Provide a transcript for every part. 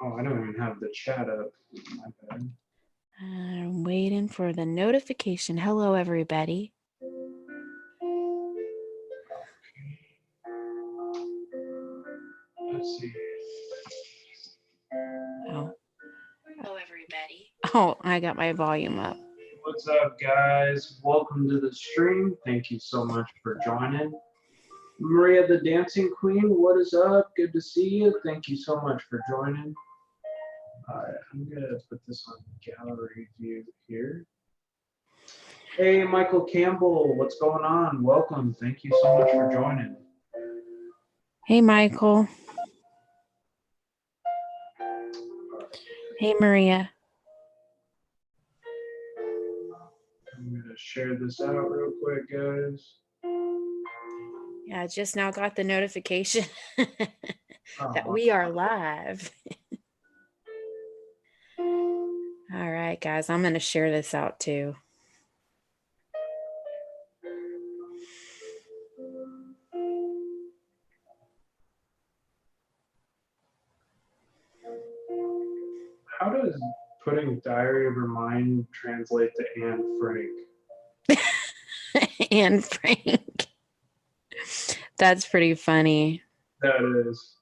Oh, I don't even have the chat up. My bad. I'm waiting for the notification. Hello, everybody. Let's see. Oh. Hello, everybody. Oh, I got my volume up. What's up, guys? Welcome to the stream. Thank you so much for joining. Maria the Dancing Queen, what is up? Good to see you. Thank you so much for joining. All right, I'm going to put this on gallery view here. Hey, Michael Campbell, what's going on? Welcome. Thank you so much for joining. Hey, Michael. Hey, Maria. I'm going to share this out real quick, guys. Yeah, I just now got the notification that we are live. All right, guys, I'm going to share this out too. How does putting Diary of a Mind translate to Anne Frank? Anne Frank. That's pretty funny. That is.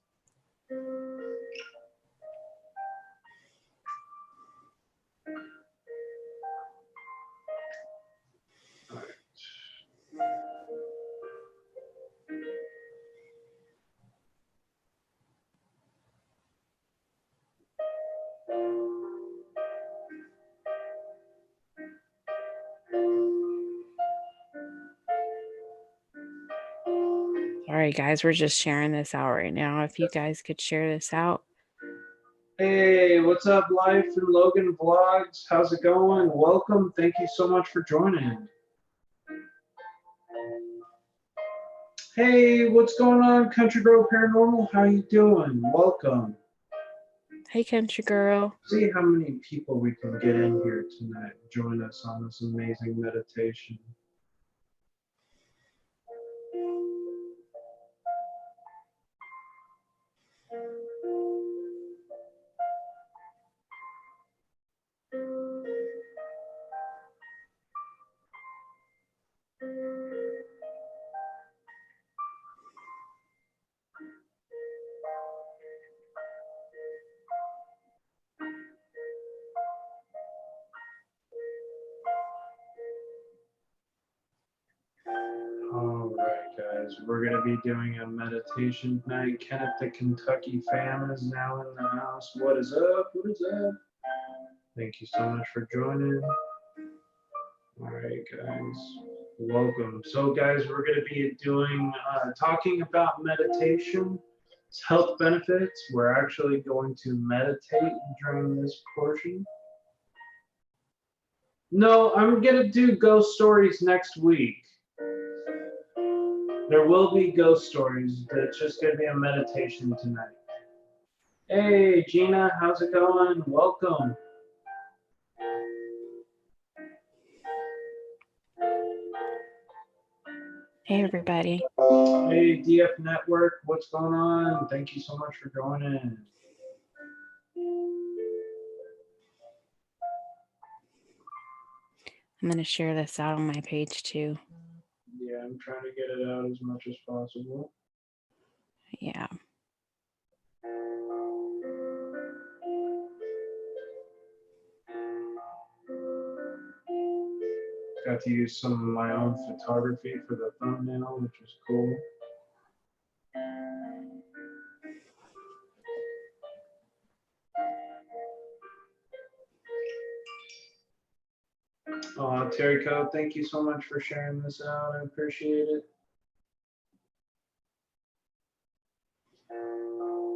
All right, guys, we're just sharing this out right now. If you guys could share this out. Hey, what's up, Life and Logan Vlogs? How's it going? Welcome. Thank you so much for joining. Hey, what's going on, Country Girl Paranormal? How you doing? Welcome. Hey, Country Girl. See how many people we can get in here tonight. Join us on this amazing meditation. All right, guys, we're going to be doing a meditation tonight. Kenneth the Kentucky Fan is now in the house. What is up? What is up? Thank you so much for joining. All right, guys, welcome. So, guys, we're going to be doing, talking about meditation, its health benefits. We're actually going to meditate during this portion. No, I'm going to do ghost stories next week. There will be ghost stories, but it's just going to be a meditation tonight. Hey, Gina, how's it going? Welcome. Hey, everybody. Hey, DF Network, what's going on? Thank you so much for joining. I'm going to share this out on my page too. Yeah, I'm trying to get it out as much as possible. Yeah. Got to use some of my own photography for the thumbnail, which is cool. Terry Code, thank you so much for sharing this out. I appreciate it.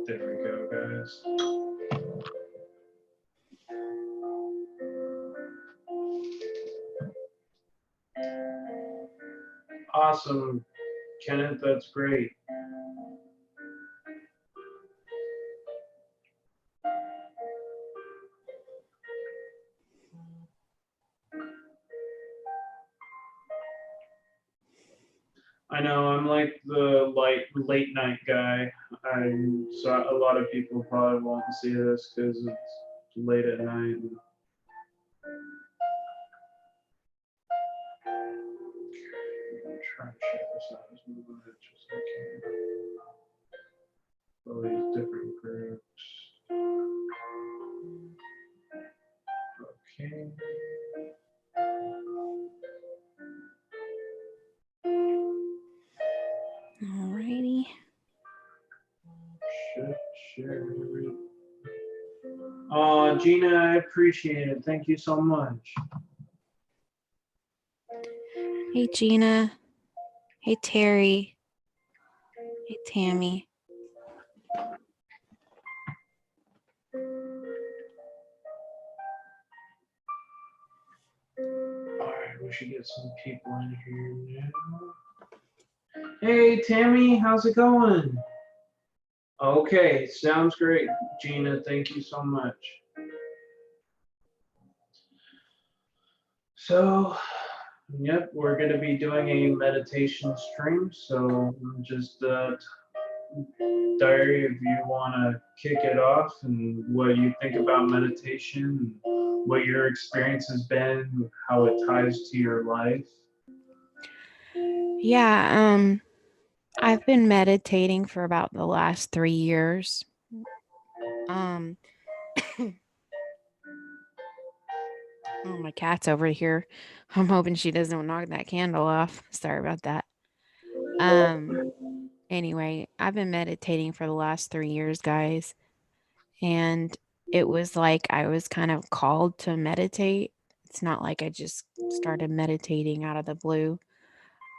There we go, guys. Awesome, Kenneth, that's great. I know I'm like the late night guy. So a lot of people probably won't see this because it's late at night. I'm trying to share this out as much as I can. All these different groups. Okay. Alrighty. Share. Oh, Gina, I appreciate it. Thank you so much. Hey, Gina. Hey, Terry. Hey, Tammy. All right, we should get some people in here now. Hey, Tammy, how's it going? Okay, sounds great, Gina. Thank you so much. So, yep, we're going to be doing a meditation stream. So, just diary if you want to kick it off and what you think about meditation, what your experience has been, how it ties to your life. Yeah, I've been meditating for about the last 3 years. Oh, my cat's over here. I'm hoping she doesn't knock that candle off. Sorry about that. Anyway, I've been meditating for the last 3 years, guys. And it was like I was kind of called to meditate. It's not like I just started meditating out of the blue.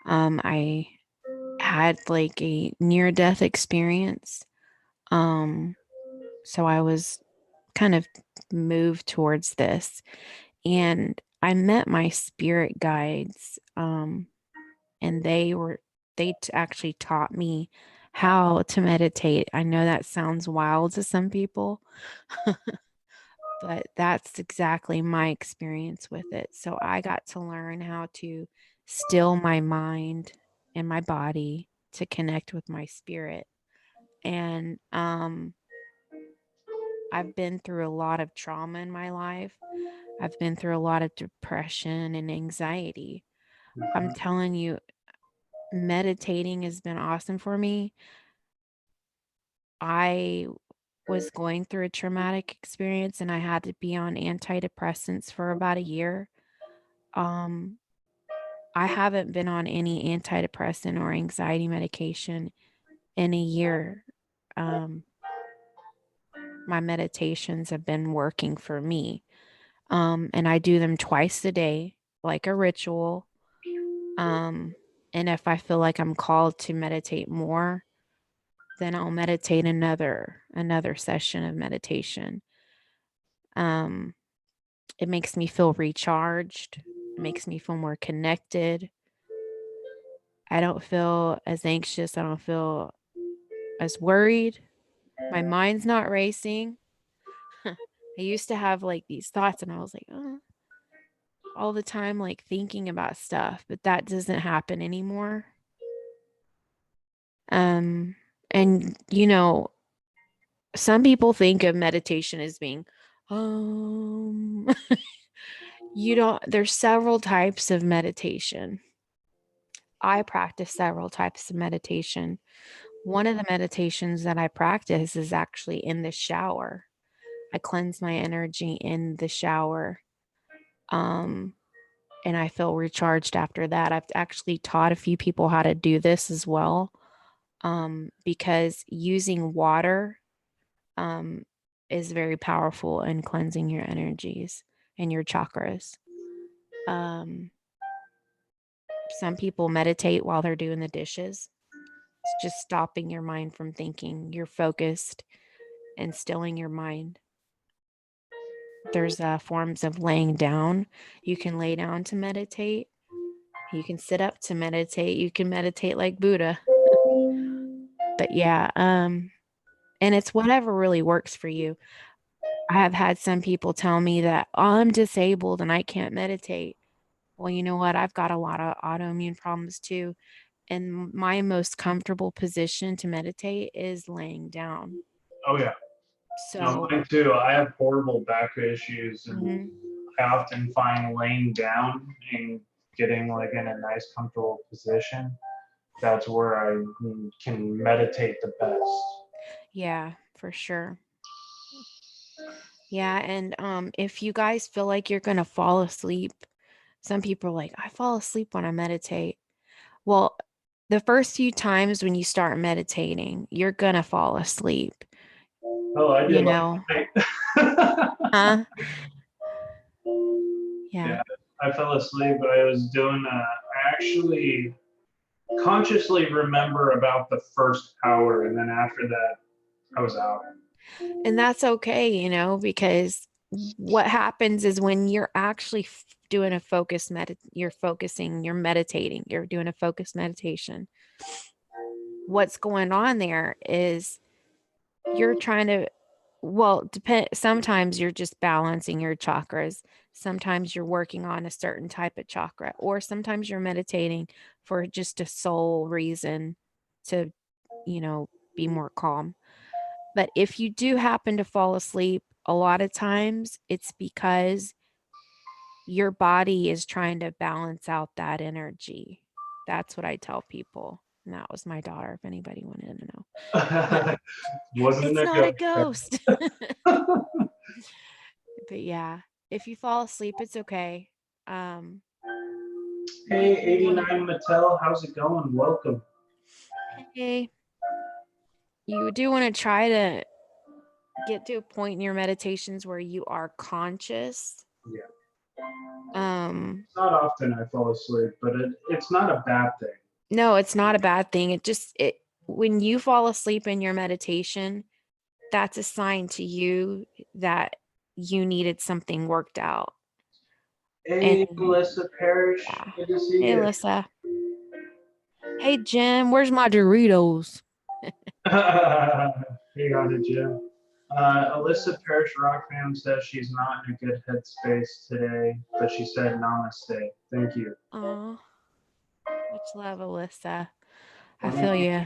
I had like a near death experience. So I was kind of moved towards this, and I met my spirit guides. And they actually taught me how to meditate. I know that sounds wild to some people, but that's exactly my experience with it. So I got to learn how to still my mind and my body to connect with my spirit. And I've been through a lot of trauma in my life. I've been through a lot of depression and anxiety. I'm telling you, meditating has been awesome for me. I was going through a traumatic experience and I had to be on antidepressants for about a year. Um, I haven't been on any antidepressant or anxiety medication in a year. My meditations have been working for me. And I do them twice a day, like a ritual. And if I feel like I'm called to meditate more, then I'll meditate another session of meditation. It makes me feel recharged. It makes me feel more connected. I don't feel as anxious. I don't feel as worried. My mind's not racing. I used to have like these thoughts and I was like, all the time, like thinking about stuff, but that doesn't happen anymore. And some people think of meditation as being, there's several types of meditation. I practice several types of meditation. One of the meditations that I practice is actually in the shower. I cleanse my energy in the shower. And I feel recharged after that. I've actually taught a few people how to do this as well. Because using water is very powerful in cleansing your energies and your chakras. Some people meditate while they're doing the dishes. It's just stopping your mind from thinking. You're focused and stilling your mind. There's forms of laying down. You can lay down to meditate. You can sit up to meditate. You can meditate like Buddha. But yeah, and it's whatever really works for you. I have had some people tell me that, oh, I'm disabled and I can't meditate. Well, you know what? I've got a lot of autoimmune problems too. And my most comfortable position to meditate is laying down. Oh yeah. No, So, mine too. I have horrible back issues, and mhm. I often find laying down and getting like in a nice, comfortable position. That's where I can meditate the best. Yeah, for sure. Yeah, and if you guys feel like you're gonna fall asleep, some people are like, I fall asleep when I meditate. Well, the first few times when you start meditating, you're gonna fall asleep, Oh, I you did last know? night. Huh? Yeah. Yeah, I fell asleep. I was doing. I actually consciously remember about the first hour, and then after that, I was out. And that's okay, because what happens is when you're actually doing a focus you're focusing, you're meditating, you're doing a focused meditation. What's going on there is you're trying to, well, sometimes you're just balancing your chakras. Sometimes you're working on a certain type of chakra, or sometimes you're meditating for just a sole reason to, be more calm. But if you do happen to fall asleep, a lot of times it's because your body is trying to balance out that energy. That's what I tell people. And that was my daughter, if anybody wanted to know. But Wasn't it's a not a ghost. But yeah, if you fall asleep, it's okay. Um, Hey, 89 Mattel, how's it going? Welcome. hey, you do want to try to get to a point in your meditations where you are conscious. Yeah. Um, It's not often I fall asleep, but it's not a bad thing. no, it's not a bad thing. It when you fall asleep in your meditation, that's a sign to you that you needed something worked out. Hey, And Melissa Parrish, yeah. good to see Hey, you. Alyssa. Hey, Jim, where's my Doritos? Hey, on it, Jim. Alyssa Parrish Rock Fam says she's not in a good headspace today, but she said namaste. Thank you. Oh, much love, Alyssa. I Let me feel you.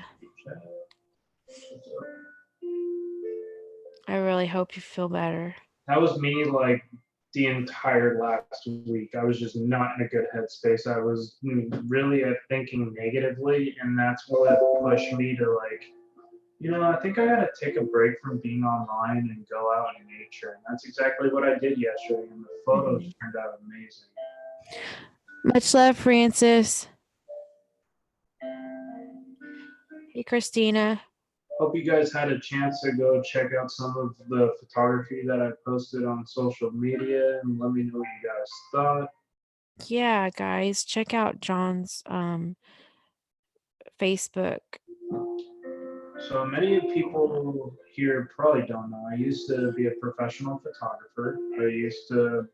I really hope you feel better. That was me like the entire last week. I was just not in a good headspace. I was really thinking negatively, and that's what pushed me to like, I think I gotta take a break from being online and go out in nature. And that's exactly what I did yesterday, and the photos turned out amazing. Much love, Francis. Hey, Christina. Hope you guys had a chance to go check out some of the photography that I posted on social media, and let me know what you guys thought. Yeah, guys, check out John's Facebook. So many people here probably don't know. I used to be a professional photographer. I used to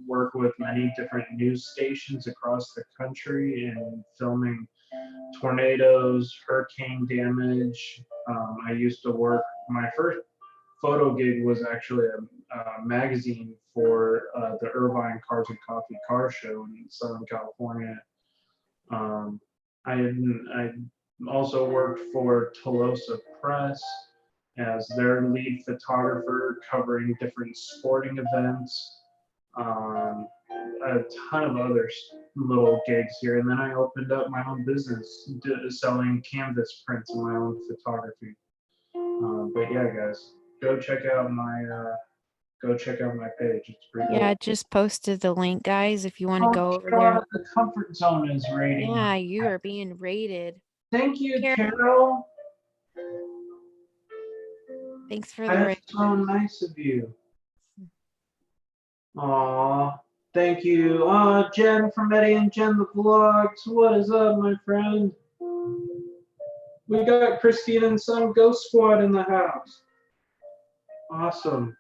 work with many different news stations across the country and filming tornadoes, hurricane damage. I used to work, my first photo gig was actually a magazine for the Irvine Cars and Coffee Car Show in Southern California. Um, I also worked for Tolosa Press as their lead photographer, covering different sporting events, um, a ton of other little gigs here. And then I opened up my own business selling canvas prints and my own photography. But yeah, guys, go check out my page. It's pretty Yeah, cool. I just posted the link, guys, if you want to Oh, go over there. God, the comfort zone is rating. Yeah, you are being rated. Thank you, Carol, Carol. thanks for the That's raid. so nice of you. Aw, thank you. Jen from Eddie and Jen the Vlogs. What is up, my friend? We got Christine and some Ghost Squad in the house. Awesome.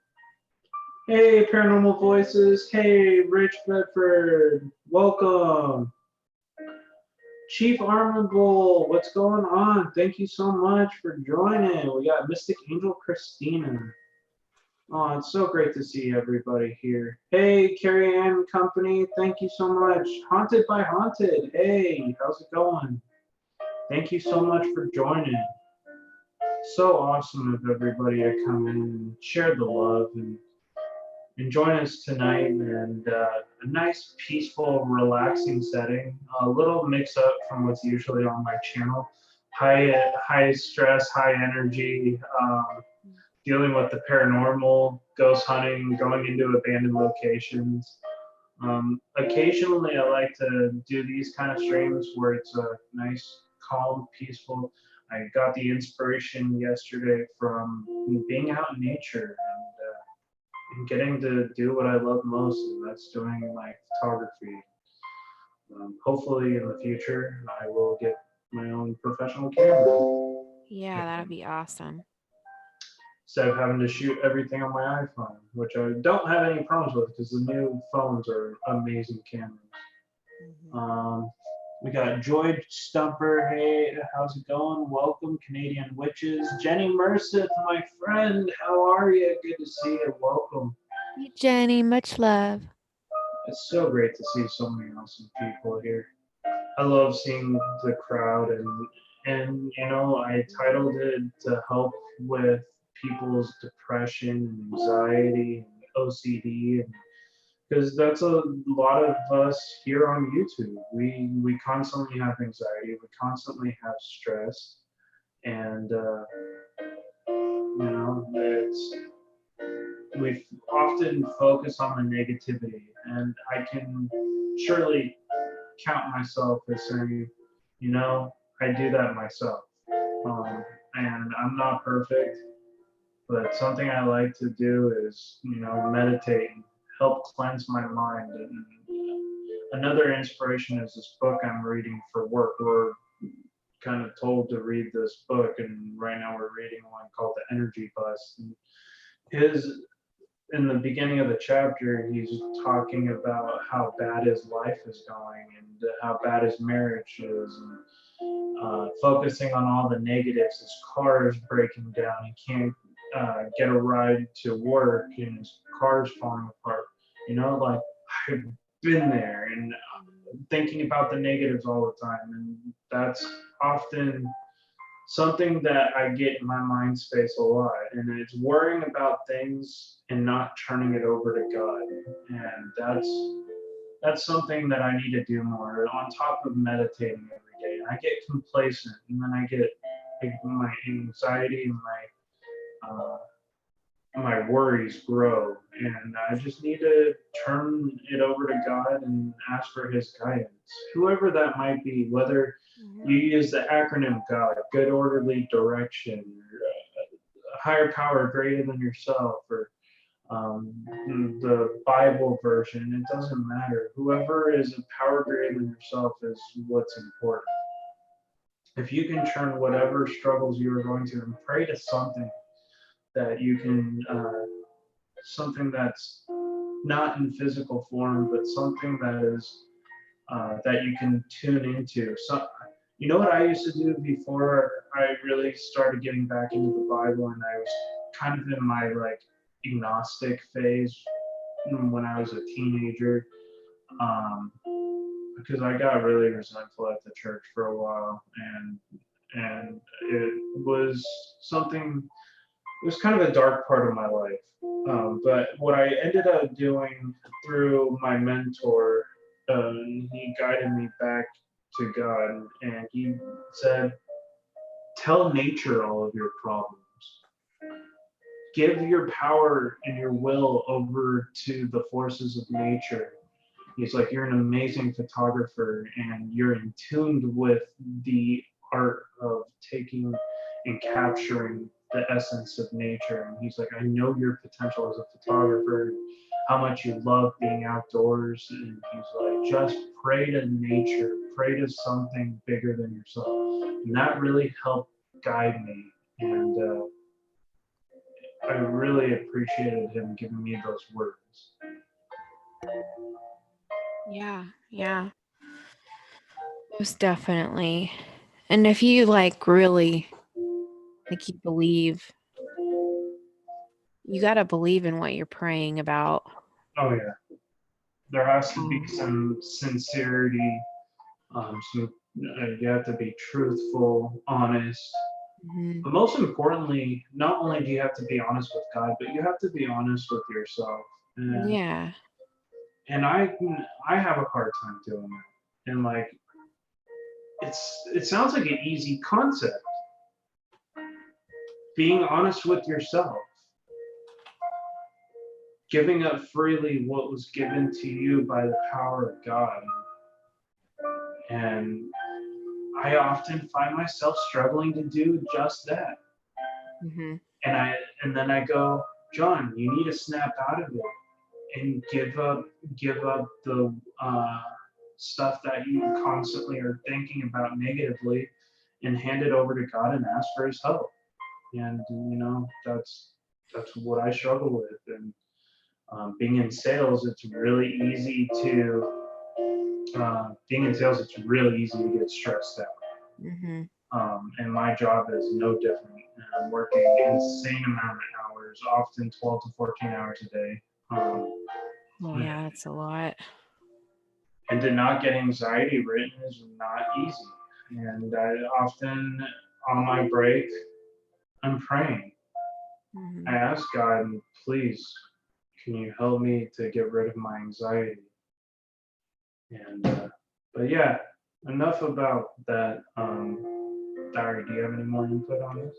Hey, Paranormal Voices. Hey, Rich Bedford. Welcome. Chief Armable, what's going on? Thank you so much for joining. We got Mystic Angel Christina. Oh, it's so great to see everybody here. Hey, Carrie Ann Company, thank you so much. Haunted by Haunted, hey, how's it going? Thank you so much for joining. So awesome of everybody to come in and share the love and join us tonight. And a nice, peaceful, relaxing setting. A little mix up from what's usually on my channel. High stress, high energy. Dealing with the paranormal, ghost hunting, going into abandoned locations. Occasionally, I like to do these kind of streams where it's a nice, calm, peaceful. I got the inspiration yesterday from being out in nature and getting to do what I love most, and that's doing like photography. Hopefully, in the future, I will get my own professional camera. Yeah, that'd be awesome. Instead of having to shoot everything on my iPhone, which I don't have any problems with because the new phones are amazing cameras. We got Joy Stumper. Hey, how's it going? Welcome, Canadian Witches. Jenny Merseth, my friend. How are you? Good to see you. Welcome. Hey, Jenny, much love. It's so great to see so many awesome people here. I love seeing the crowd and you know, I titled it to help with people's depression and anxiety and OCD, and because that's a lot of us here on YouTube. We constantly have anxiety, we constantly have stress, and you know, we often focus on the negativity, and I can surely count myself as saying, you know, I do that myself. And I'm not perfect, but something I like to do is, you know, meditate and help cleanse my mind. And another inspiration is this book I'm reading for work. We're kind of told to read this book, and right now we're reading one called The Energy Bus. And his in the beginning of the chapter, he's talking about how bad his life is going and how bad his marriage is, and focusing on all the negatives. His car is breaking down. He can't get a ride to work, and his car's falling apart. You know, like I've been there and thinking about the negatives all the time, and that's often something that I get in my mind space a lot, and it's worrying about things and not turning it over to God. And that's something that I need to do more on top of meditating every day. And I get complacent, and then I get like, my anxiety and my worries grow, and I just need to turn it over to God and ask for His guidance, whoever that might be. Whether you use the acronym God, good orderly direction, or a higher power greater than yourself, or the Bible version, it doesn't matter. Whoever is a power greater than yourself is what's important. If you can turn whatever struggles you are going through and pray to something that you can, something that's not in physical form, but something that is that you can tune into. So, you know what I used to do before I really started getting back into the Bible, and I was kind of in my like agnostic phase when I was a teenager, because I got really resentful at the church for a while, and it was something. It was kind of a dark part of my life. But what I ended up doing through my mentor, he guided me back to God, and he said, tell nature all of your problems. Give your power and your will over to the forces of nature. He's like, you're an amazing photographer, and you're in tune with the art of taking and capturing the essence of nature. And he's like, I know your potential as a photographer, how much you love being outdoors. And he's like, just pray to nature, pray to something bigger than yourself. And that really helped guide me. And I really appreciated him giving me those words. Yeah, most definitely. And if you like really like you believe, you got to believe in what you're praying about. Oh yeah, there has to be some sincerity, some You have to be truthful, honest. Mhm. But most importantly, not only do you have to be honest with God, but you have to be honest with yourself. Yeah. And I have a hard time doing that. And like it sounds like an easy concept. Being honest with yourself, giving up freely what was given to you by the power of God. And I often find myself struggling to do just that. Mhm. And I and then I go, John, you need to snap out of it and give up the stuff that you constantly are thinking about negatively, and hand it over to God and ask for His help. And that's what I struggle with. And being in sales, it's really easy to to get stressed out. Mhm. And my job is no different. I'm working insane amount of hours, often 12 to 14 hours a day. Um, Oh yeah, that's a lot. and to not get anxiety written is not easy. And I often, on my break, I'm praying. I Mhm. ask God, please, can you help me to get rid of my anxiety? And but yeah, enough about that. Diary, do you have any more input on this?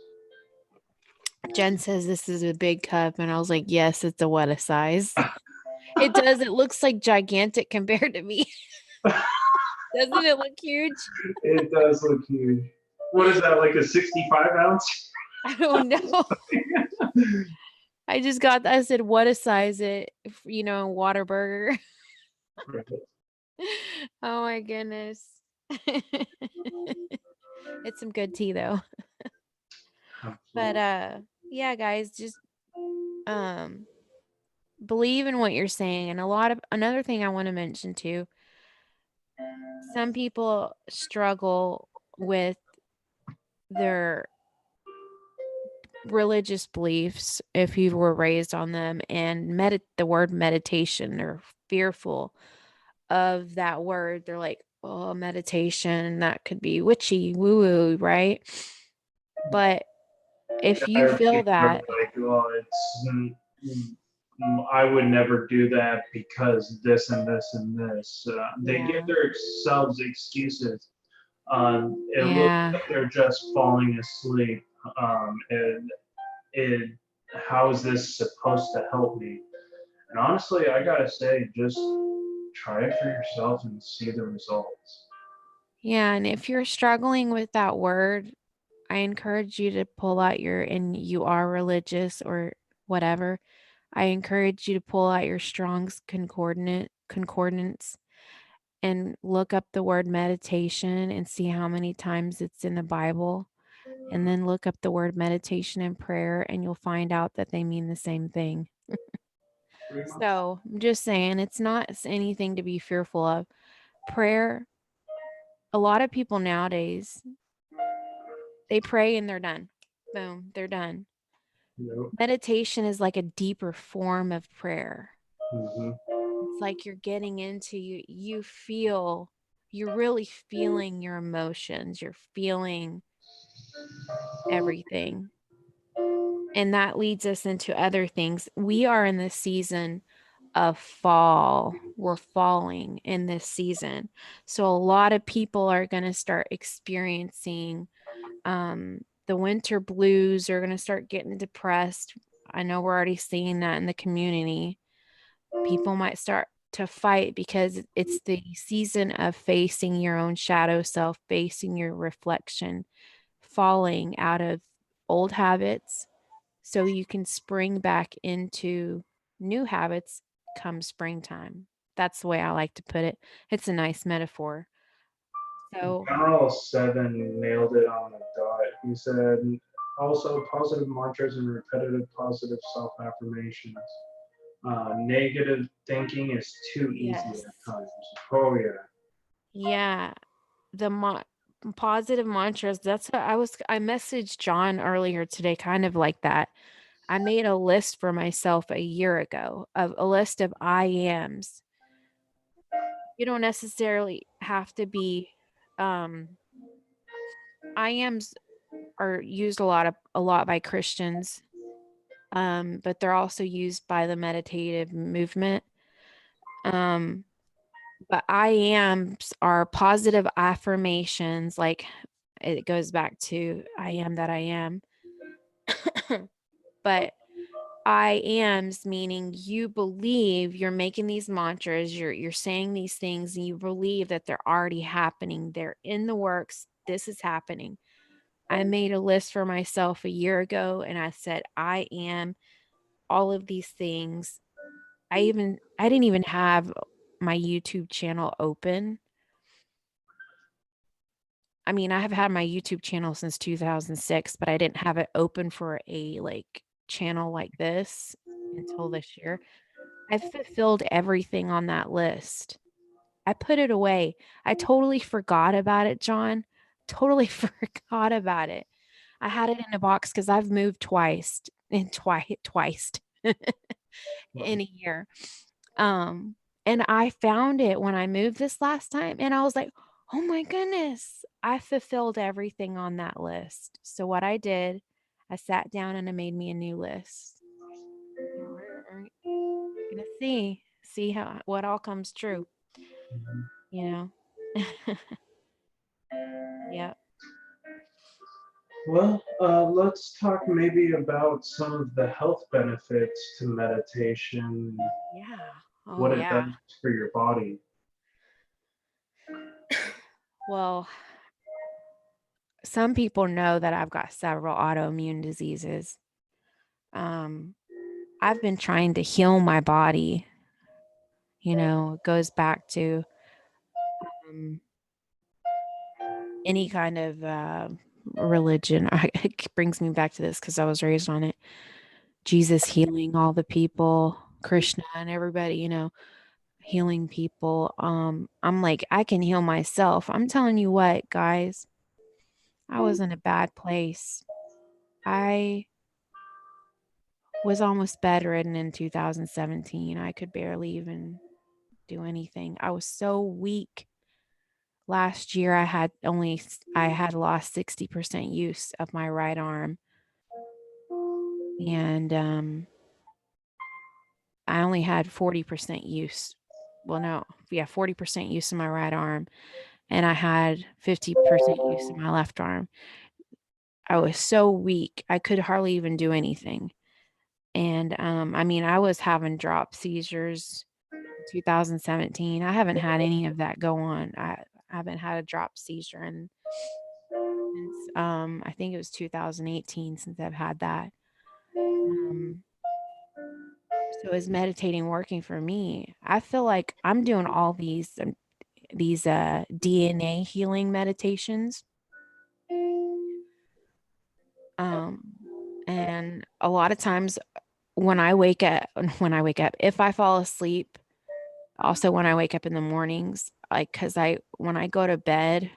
Jen says this is a big cup, and I was like, yes, it's a what a size. It does. It looks like gigantic compared to me. Doesn't it look huge? It does look huge. What is that, like a 65 ounce? I don't know. I just got I said, what a size it, Waterburger. Oh my goodness. It's some good tea though. But Absolutely. yeah, guys, just um believe in what you're saying. And another thing I want to mention too, some people struggle with their religious beliefs if you were raised on them, and the word meditation, they're fearful of that word. They're like, oh, meditation, that could be witchy, woo woo, right? But if I you heard feel people are that, like, well, I would never do that because this and this and this. They give yeah, themselves excuses. It looks yeah, like they're just falling asleep. And it, how is this supposed to help me? And honestly, I gotta say, just try it for yourself and see the results. yeah. And if you're struggling with that word, I encourage you to pull out and you are religious or whatever. I encourage you to pull out your Strong's concordance and look up the word meditation and see how many times it's in the Bible. And then look up the word meditation and prayer, and you'll find out that they mean the same thing. Pretty much. So I'm just saying, it's not anything to be fearful of. Prayer, a lot of people nowadays, they pray and they're done. Boom, they're done. Yep. Meditation is like a deeper form of prayer. Hmm. It's like you're getting into you're really feeling your emotions, you're feeling everything. And that leads us into other things. We are in the season of fall. We're falling in this season. So a lot of people are going to start experiencing the winter blues, are going to start getting depressed. I know we're already seeing that in the community. People might start to fight because it's the season of facing your own shadow self, facing your reflection, falling out of old habits so you can spring back into new habits come springtime. That's the way I like to put it. It's a nice metaphor. So, General 7 nailed it on the dot. He said, also positive mantras and repetitive positive self affirmations. Negative thinking is too easy yes. at times. Oh, yeah. Yeah, the positive mantras, that's what I messaged John earlier today kind of like that. I made a list for myself a year ago of a list of I ams. You don't necessarily have to be IAMs are used a lot by Christians, but they're also used by the meditative movement. But IAMs are positive affirmations, like it goes back to I am that I am. But I am's meaning you believe you're making these mantras, you're saying these things, and you believe that they're already happening. They're in the works. This is happening. I made a list for myself a year ago and I said, I am all of these things. I didn't even have my YouTube channel open. I mean, I have had my YouTube channel since 2006, but I didn't have it open for a like channel like this until this year. I've fulfilled everything on that list. I put it away. I totally forgot about it, John. Totally forgot about it. I had it in a box because I've moved twice twice in a year. And I found it when I moved this last time, and I was like, oh my goodness, I fulfilled everything on that list. So what I did, I sat down and I made me a new list. We're gonna see how what all comes true, you know. Yeah. Well, let's talk maybe about some of the health benefits to meditation, Yeah. Oh what it yeah. does for your body. Well, some people know that I've got several autoimmune diseases. Um, I've been trying to heal my body. It goes back to um, any kind of religion. It brings me back to this because I was raised on it. Jesus healing all the people, Krishna and everybody, healing people. I'm like, I can heal myself. I'm telling you what, guys, I was in a bad place. I was almost bedridden in 2017. I could barely even do anything. I was so weak. Last year I had lost 60% use of my right arm, and I only had 40% use. Well, no, yeah, 40% use of my right arm, and I had 50% use of my left arm. I was so weak. I could hardly even do anything. And I mean, I was having drop seizures 2017. I haven't had any of that go on. I haven't had a drop seizure since I think it was 2018 since I've had that. Um, so is meditating working for me? I feel like I'm doing all these DNA healing meditations. Um, and a lot of times when I wake up, if I fall asleep, also when I wake up in the mornings, like cuz when I go to bed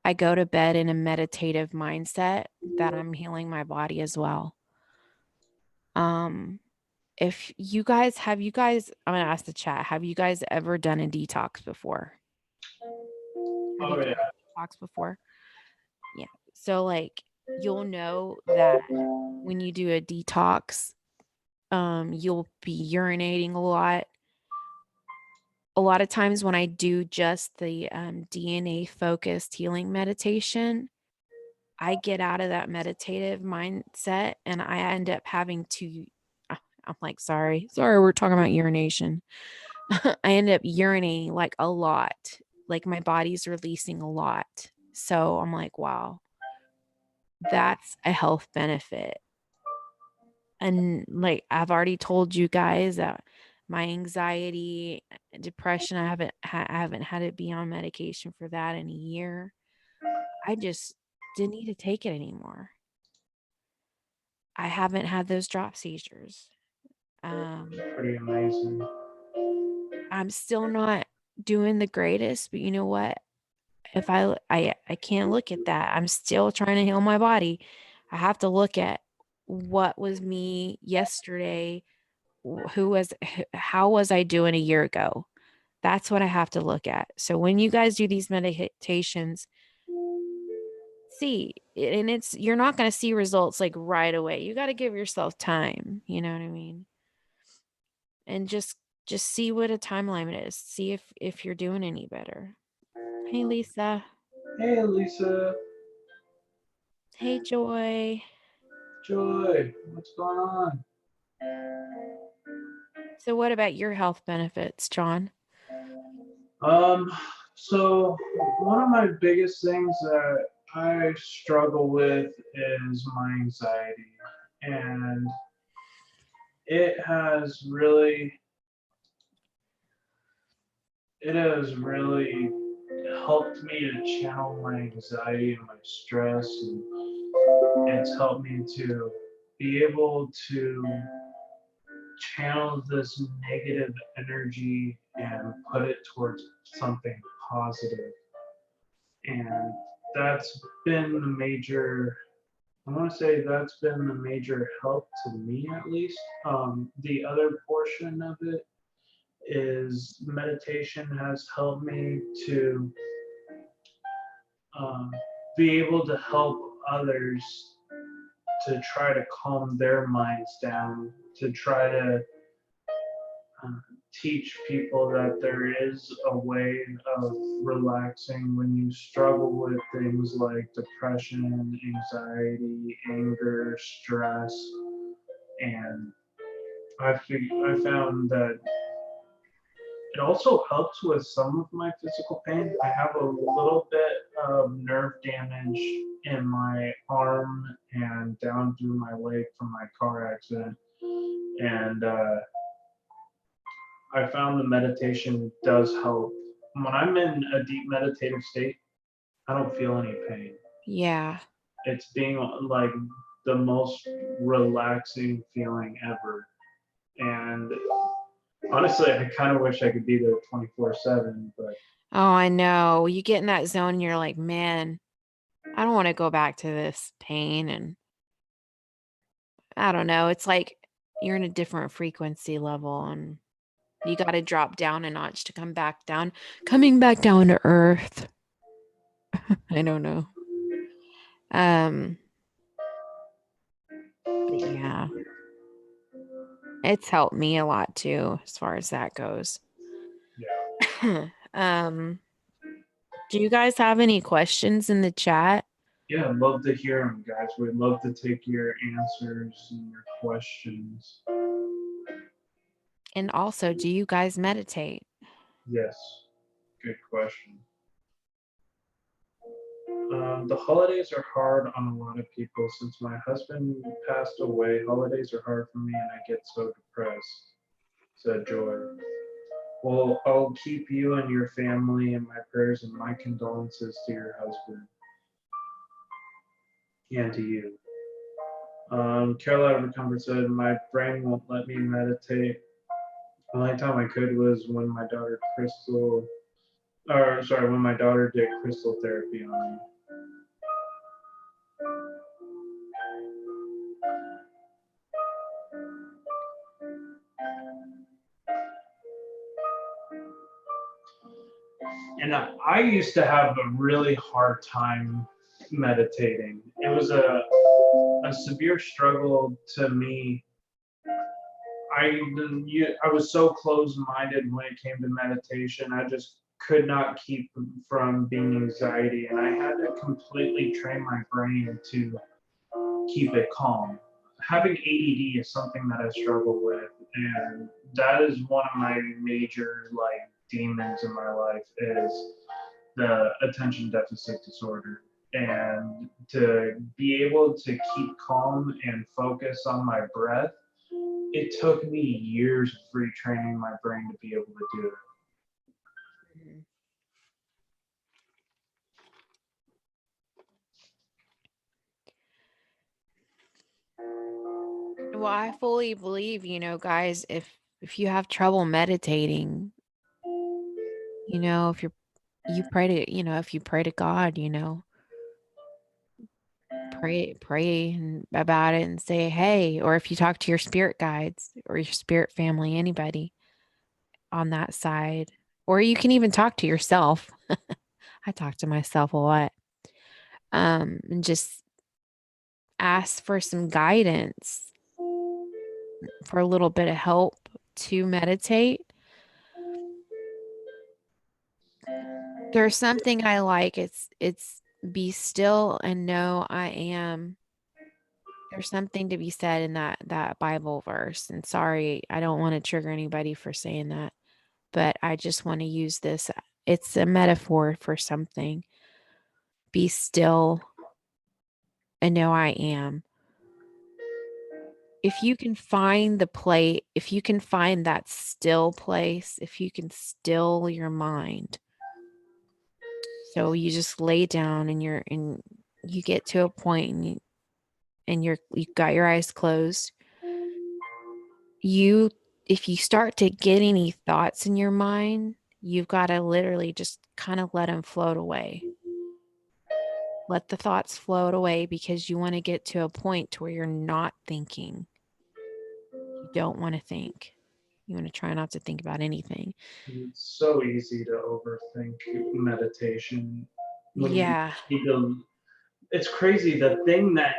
in a meditative mindset that I'm healing my body as well. Um, if you guys, I'm gonna ask the chat, have you guys ever done a detox before? Have you Oh done yeah. a detox before? Yeah. So like you'll know that when you do a detox, you'll be urinating a lot. A lot of times when I do just the DNA focused healing meditation, I get out of that meditative mindset and I end up having to I'm like, sorry, we're talking about urination. I end up urinating like a lot. Like my body's releasing a lot. So I'm like, wow, that's a health benefit. And like I've already told you guys that my anxiety, depression, I haven't had to be on medication for that in a year. I just didn't need to take it anymore. I haven't had those drop seizures. Pretty amazing. I'm still not doing the greatest, but you know what? If I can't look at that. I'm still trying to heal my body. I have to look at what was me yesterday, how was I doing a year ago? That's what I have to look at. So when you guys do these meditations, see, and you're not going to see results like right away. You got to give yourself time, you know what I mean? And just see what a timeline it is. See if you're doing any better. Hey Lisa. Hey, Lisa. Hey Joy. Joy. What's going on? So what about your health benefits, John? Um, so one of my biggest things that I struggle with is my anxiety, and it has really, it has really helped me to channel my anxiety and my stress, and it's helped me to be able to channel this negative energy and put it towards something positive. And that's been the major, I want to say that's been the major help to me at least. The other portion of it is meditation has helped me to um, be able to help others to try to calm their minds down, to try to um, teach people that there is a way of relaxing when you struggle with things like depression, anxiety, anger, stress, and I found that it also helps with some of my physical pain. I have a little bit of nerve damage in my arm and down through my leg from my car accident, and I found the meditation does help. When I'm in a deep meditative state, I don't feel any pain. Yeah. It's being like the most relaxing feeling ever. And honestly, I kind of wish I could be there 24/7, but Oh, I know. You get in that zone and you're like, man, I don't want to go back to this pain. And I don't know. It's like you're in a different frequency level and you got to drop down a notch to coming back down to earth. I don't know. Um, but yeah, it's helped me a lot too, as far as that goes. yeah. um, do you guys have any questions in the chat? Yeah, I'd love to hear them, guys. We'd love to take your answers and your questions. And also, do you guys meditate? Yes, good question. The holidays are hard on a lot of people. Since my husband passed away, holidays are hard for me and I get so depressed, said Joy. Well, I'll keep you and your family in my prayers and my condolences to your husband and to you. Carolina Recomfort said, my brain won't let me meditate. The only time I could was when my daughter when my daughter did crystal therapy on me. And I used to have a really hard time meditating. It was a severe struggle to me. I was so closed-minded when it came to meditation. I just could not keep from being anxiety, and I had to completely train my brain to keep it calm. Having ADD is something that I struggle with, and that is one of my major like demons in my life is the attention deficit disorder. And to be able to keep calm and focus on my breath, it took me years of retraining my brain to be able to do it. Well, I fully believe, guys, if you have trouble meditating, if you pray to, if you pray to God, about it and say, hey, or if you talk to your spirit guides or your spirit family, anybody on that side, Or you can even talk to yourself. I talk to myself a lot. And just ask for some guidance, for a little bit of help to meditate. There's something I like. It's be still and know I am. There's something to be said in that Bible verse. And sorry, I don't want to trigger anybody for saying that, but I just want to use this. It's a metaphor for something. Be still and know I am. If you can find if you can find that still place, if you can still your mind. So you just lay down and you get to a point and you got your eyes closed. If you start to get any thoughts in your mind, you've got to literally just kind of let them float away. Let the thoughts float away because you want to get to a point to where you're not thinking. You don't want to think. You want to try not to think about anything. It's so easy to overthink meditation when Yeah. it's crazy. The thing that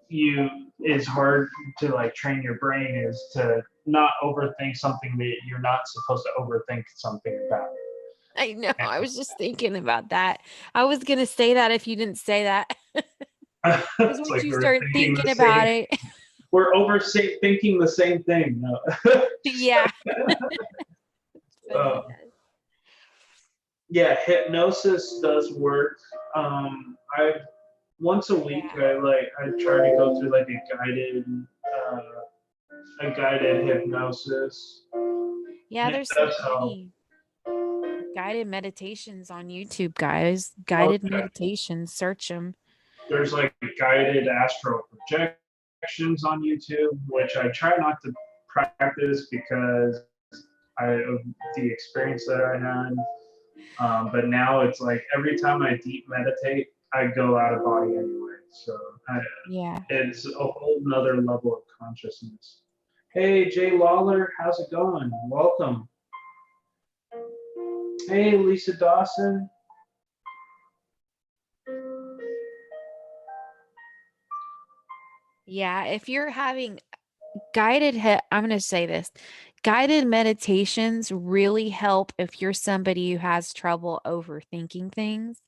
you is hard to like train your brain is to not overthink something that you're not supposed to overthink something about. I know. I was just thinking about that. I was going to say that if you didn't say that. Because It's once like you we're start thinking the thinking about same. it, We're thinking the same thing. No. yeah. uh, Funny. yeah, hypnosis does work. I once a week Yeah. I try to go through like uh, a guided hypnosis. Yeah, And it there's so does help. many guided meditations on YouTube, guys. Oh, Guided yeah. meditations, search them. There's like guided astral projections on YouTube, which I try not to practice because of the experience that I had. But now it's like every time I deep meditate, I go out of body anyway. So Yeah. it's a whole nother level of consciousness. Hey, Jay Lawler, how's it going? Welcome. Hey, Lisa Dawson. Yeah, if you're having I'm going to say this. Guided meditations really help if you're somebody who has trouble overthinking things.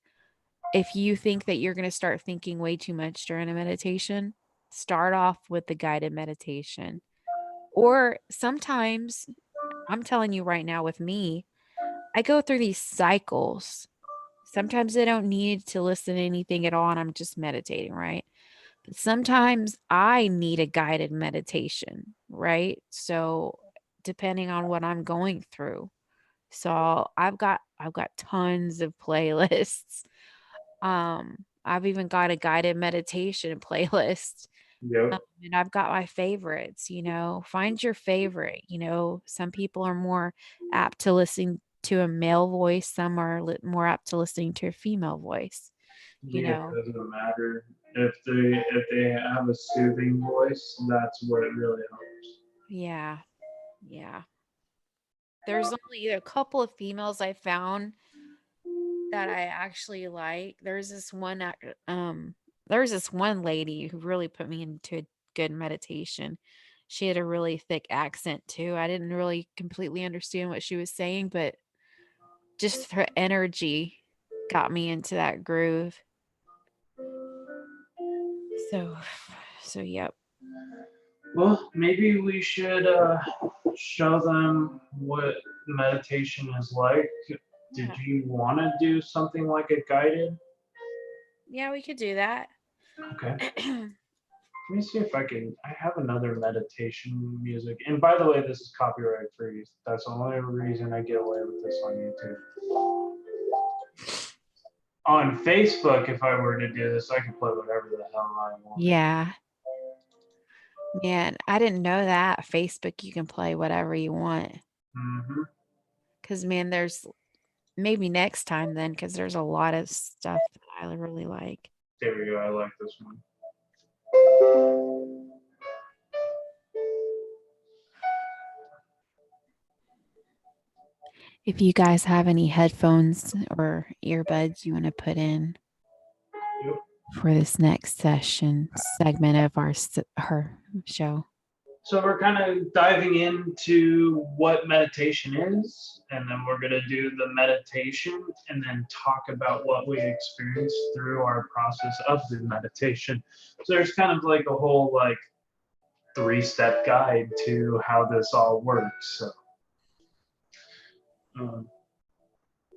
If you think that you're going to start thinking way too much during a meditation, start off with the guided meditation. Or sometimes, I'm telling you right now with me, I go through these cycles. Sometimes I don't need to listen to anything at all and I'm just meditating, right? But sometimes I need a guided meditation, right? So depending on what I'm going through. So I've got tons of playlists. I've even got a guided meditation playlist. Yep. And I've got my favorites, find your favorite. Some people are more apt to listening to a male voice, some are more apt to listening to a female voice, you Yeah, it know. doesn't matter if they have a soothing voice. That's what it really helps. Yeah. Yeah. There's only a couple of females I found that I actually like. There's this one lady who really put me into a good meditation. She had a really thick accent too. I didn't really completely understand what she was saying, but just her energy got me into that groove. So yep. Well, maybe we should show them what meditation is like. Did Yeah. you want to do something like a guided? Yeah, we could do that. Okay. Let me see if I can. I have another meditation music. And by the way, this is copyright free. That's the only reason I get away with this on YouTube. On Facebook, if I were to do this, I could play whatever the hell I want. Yeah. Man, I didn't know that. Facebook, you can play whatever you want. Mm-hmm. Cause man, there's maybe next time then, because there's a lot of stuff that I really like. There we go. I like this one. If you guys have any headphones or earbuds you want to put in Yep. for this next segment of her show. So we're kind of diving into what meditation is, and then we're going to do the meditation and then talk about what we experienced through our process of the meditation. So there's kind of like a whole like 3-step guide to how this all works. So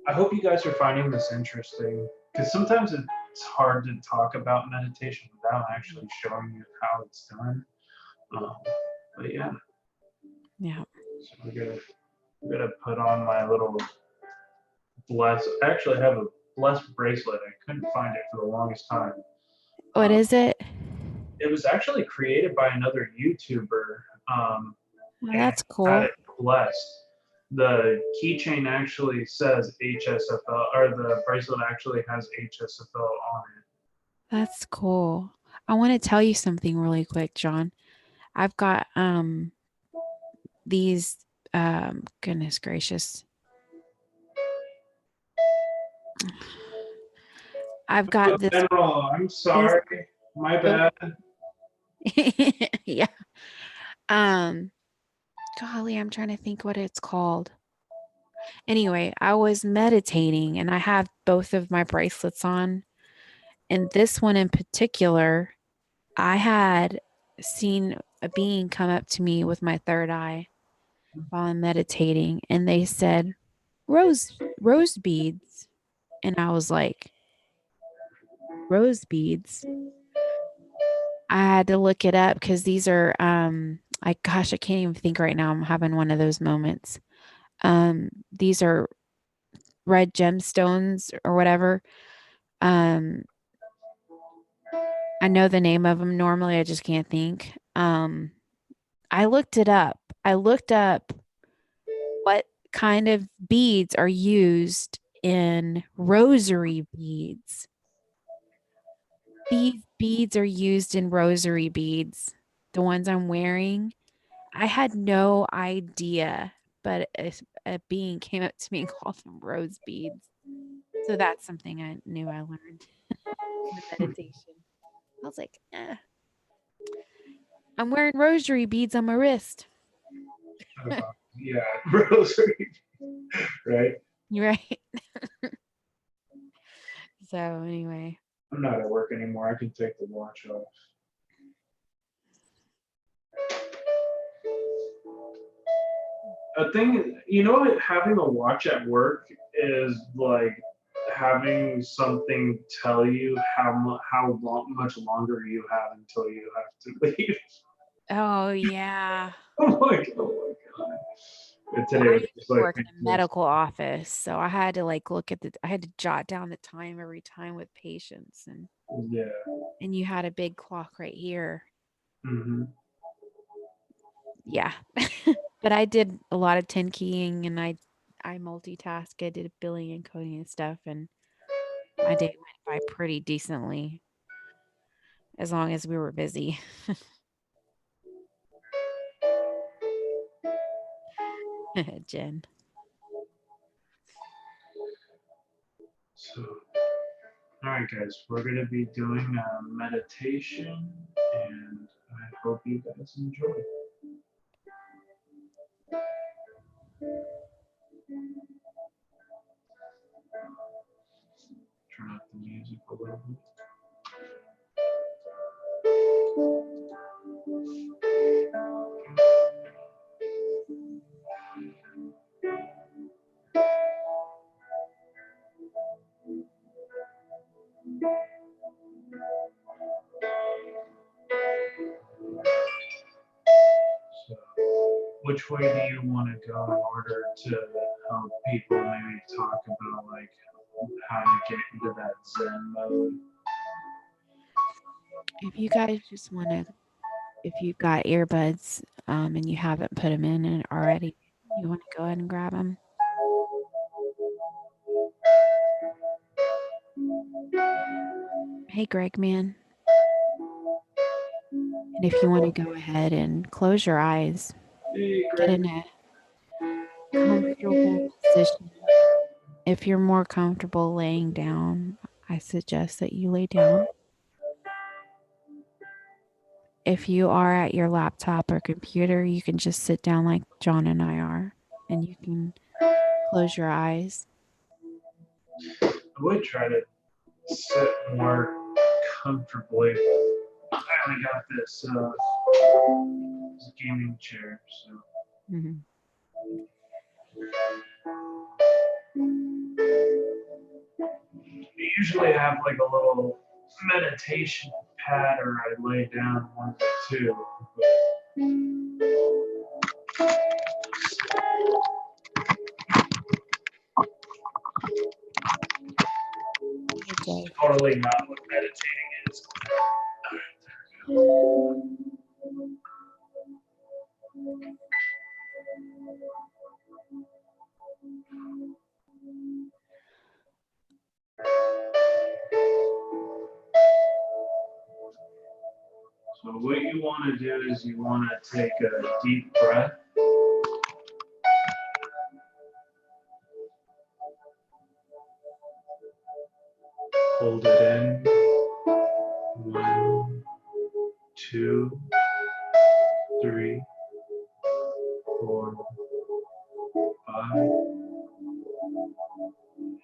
I hope you guys are finding this interesting, because sometimes it's hard to talk about meditation without actually showing you how it's done. But yeah. Yeah. So we're gonna put on my little bless. I actually have a blessed bracelet. I couldn't find it for the longest time. What is it? It was actually created by another YouTuber. Oh, And that's it had cool. it blessed. The keychain actually says HSFL, or the bracelet actually has HSFL on it. That's cool. I want to tell you something really quick, John. I've got these goodness gracious. I've got this General, I'm these sorry. My bad. yeah. Um golly, I'm trying to think what it's called. Anyway, I was meditating and I have both of my bracelets on. And this one in particular, I had seen a being come up to me with my third eye while I'm meditating, and they said, rose beads. And I was like, rose beads. I had to look it up because these are I gosh, I can't even think right now. I'm having one of those moments. These are red gemstones or whatever. Um, I know the name of them normally, I just can't think. I looked it up. I looked up what kind of beads are used in rosary beads. These beads are used in rosary beads, the ones I'm wearing. I had no idea, but a being came up to me and called them rose beads. So that's something I knew I learned in the meditation. I was like, I'm wearing rosary beads on my wrist. Yeah, rosary, right? You're right. So anyway, I'm not at work anymore. I can take the watch off. A thing, you know, having a watch at work is like having something tell you much longer you have until you have to leave. oh yeah. Oh my god. And today I was used just to like work in a medical office, so I had to like I had to jot down the time every time with patients, yeah. and you had a big clock right here. Hmm. Yeah. But I did a lot of 10 keying and I multitask. I did billing and coding and stuff, and my day went by pretty decently as long as we were busy. Jen. So, all right, guys, we're gonna be doing a meditation, and I hope you guys enjoy. Turn up the music a little bit. So, which way do you want to go in order to help people maybe talk about like how to get into that Zen mode? If you guys just want to, if you've got earbuds and you haven't put them in and already, you want to go ahead and grab them. Hey, Greg, man. And if you want to go ahead and close your eyes, Hey, get Greg. in a comfortable position. If you're more comfortable laying down, I suggest that you lay down. If you are at your laptop or computer, you can just sit down like John and I are, and you can close your eyes. I would try to sit more comfortably. I only got this gaming chair, so. Mm-hmm. I usually have like a little meditation pad, or I lay down one or two. Okay. Totally not what meditating is. So what you want to do is you want to take a deep breath. Hold it in. 1, 2, 3, 4, 5,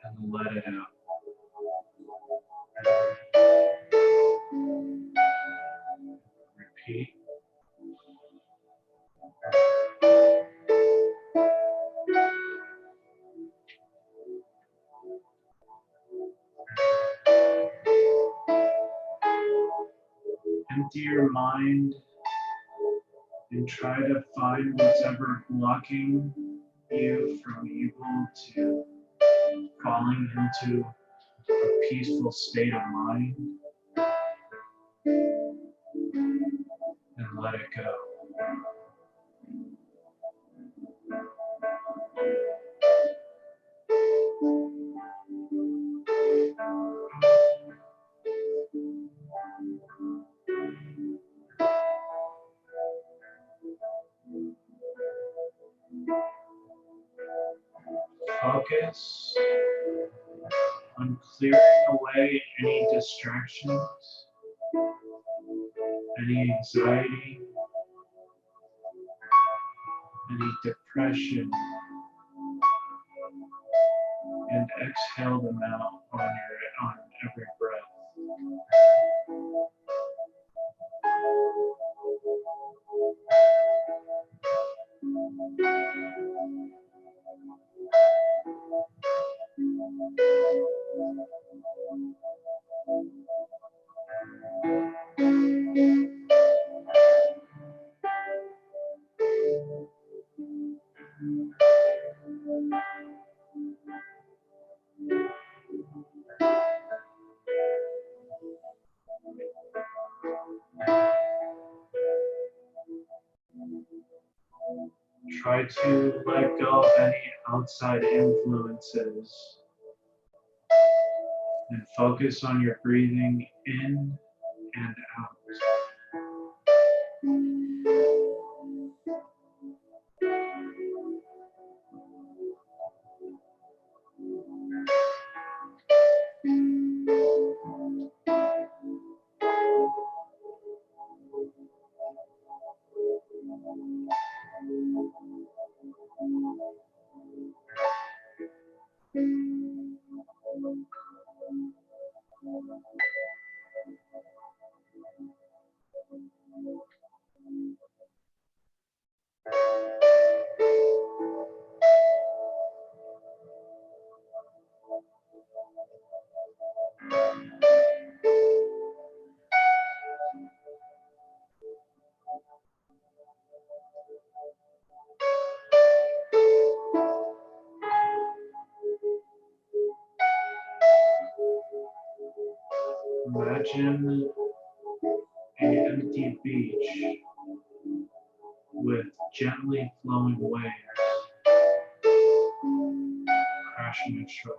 and let it out. Repeat. Empty your mind and try to find what's ever blocking you from able to falling into a peaceful state of mind, and let it go. Focus on clearing away any distractions, any anxiety, any depression, and exhale them out on every breath. Try to let go of any outside influences and focus on your breathing in and out. Imagine an empty beach with gently flowing waves crashing ashore.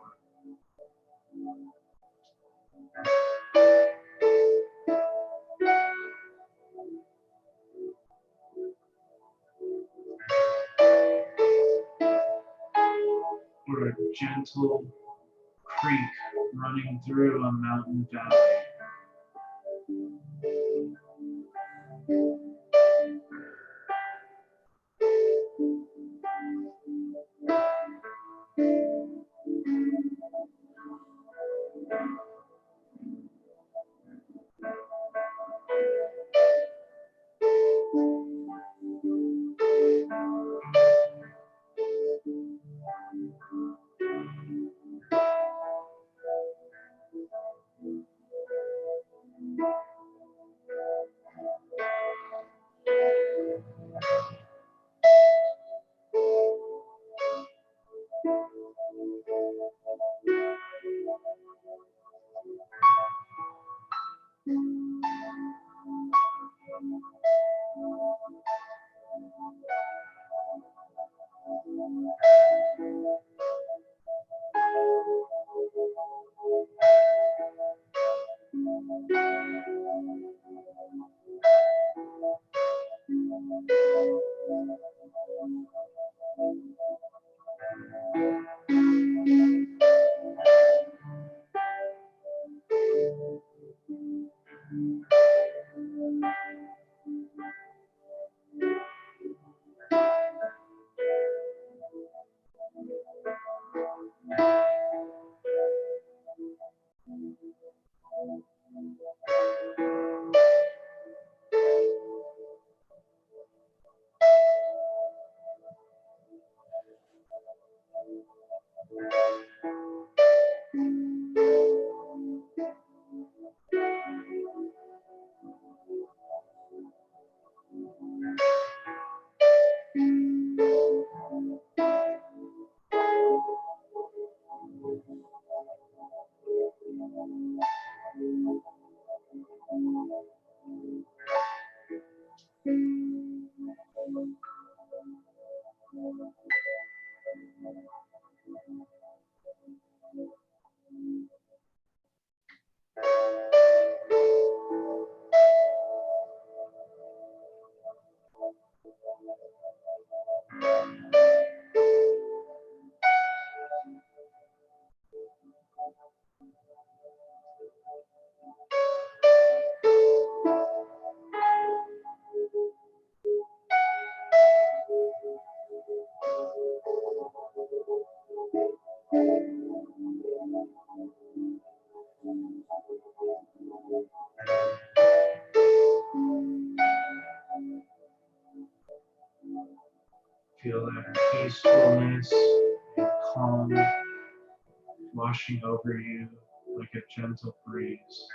or a gentle creek running through a mountain valley. Feel that peacefulness and calm washing over you like a gentle breeze.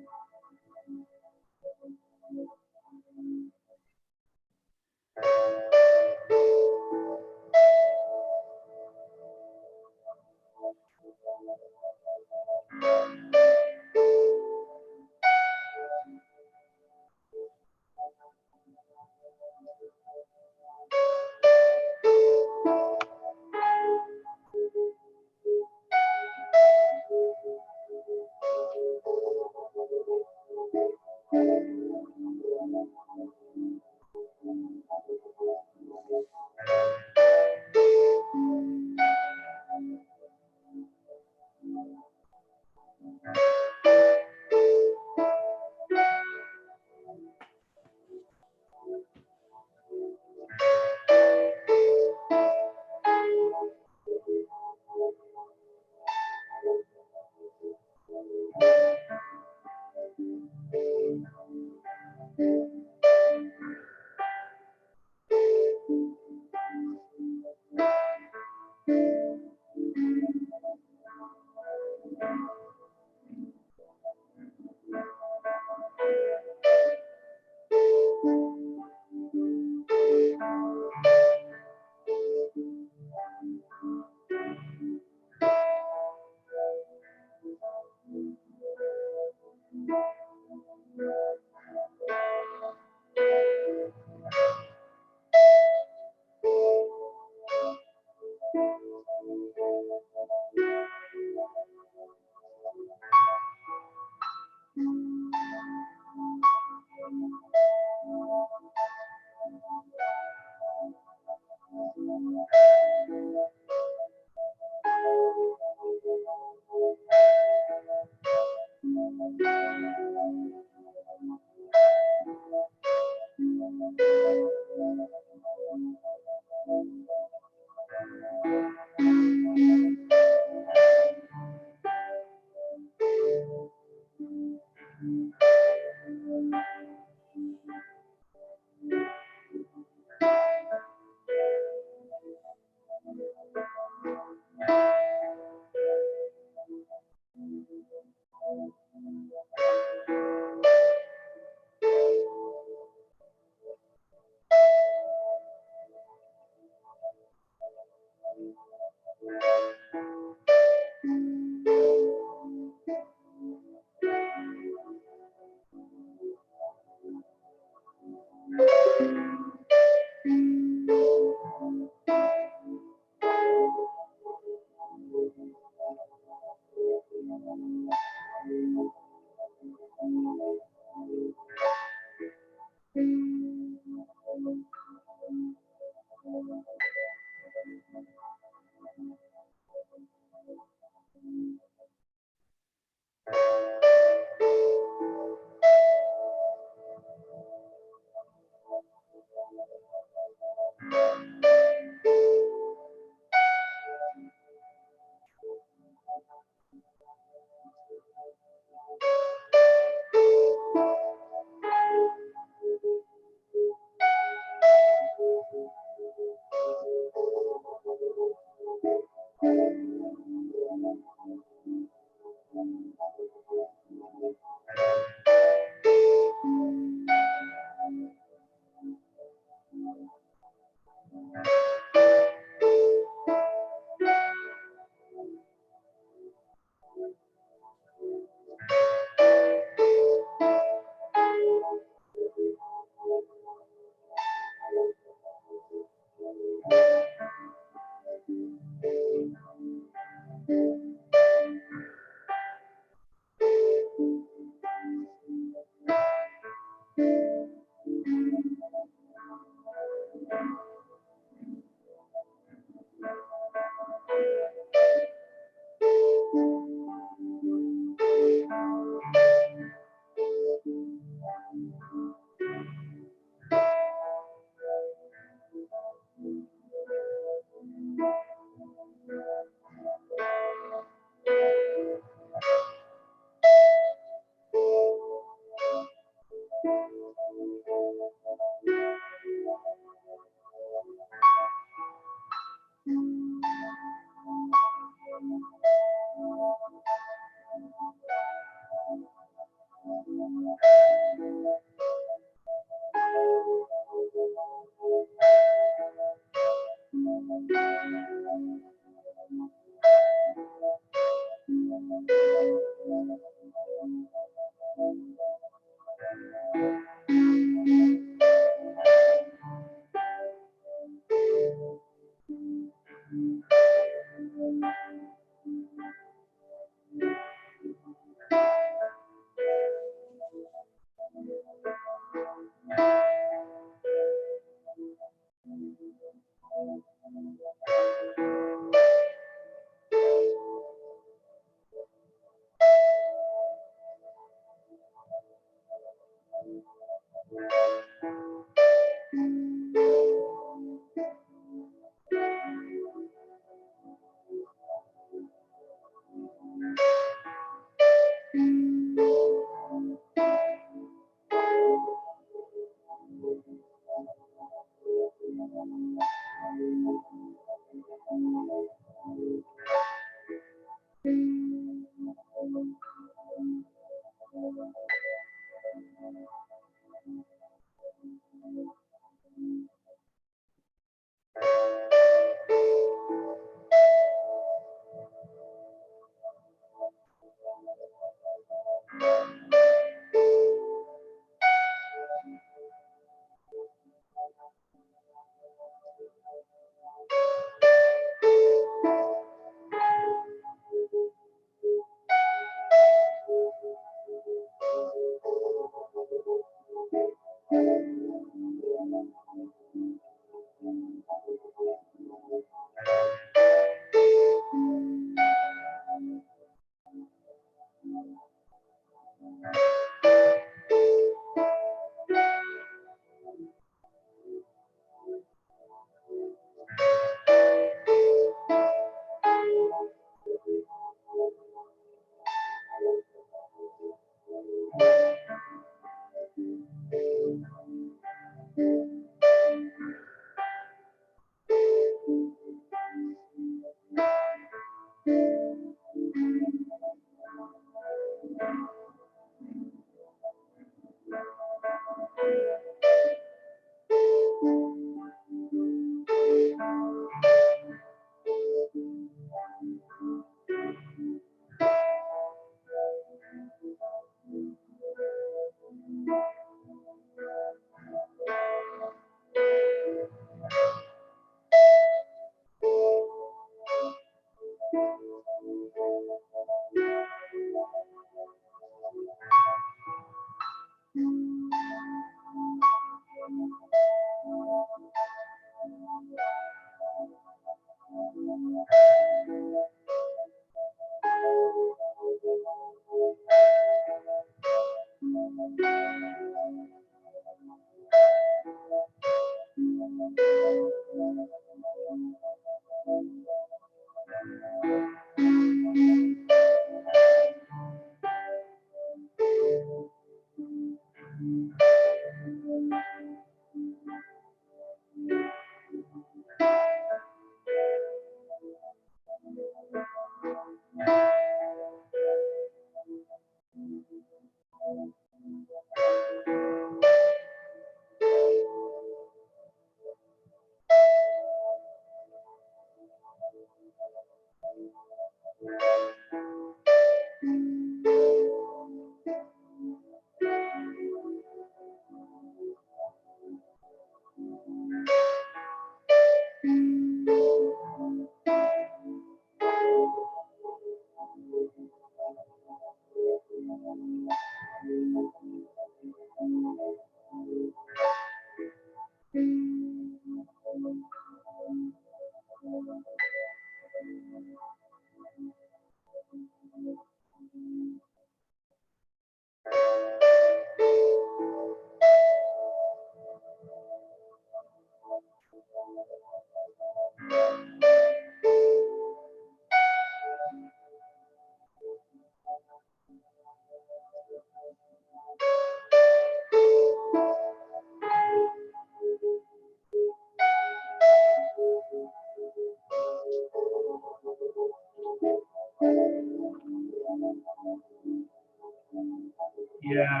Yeah,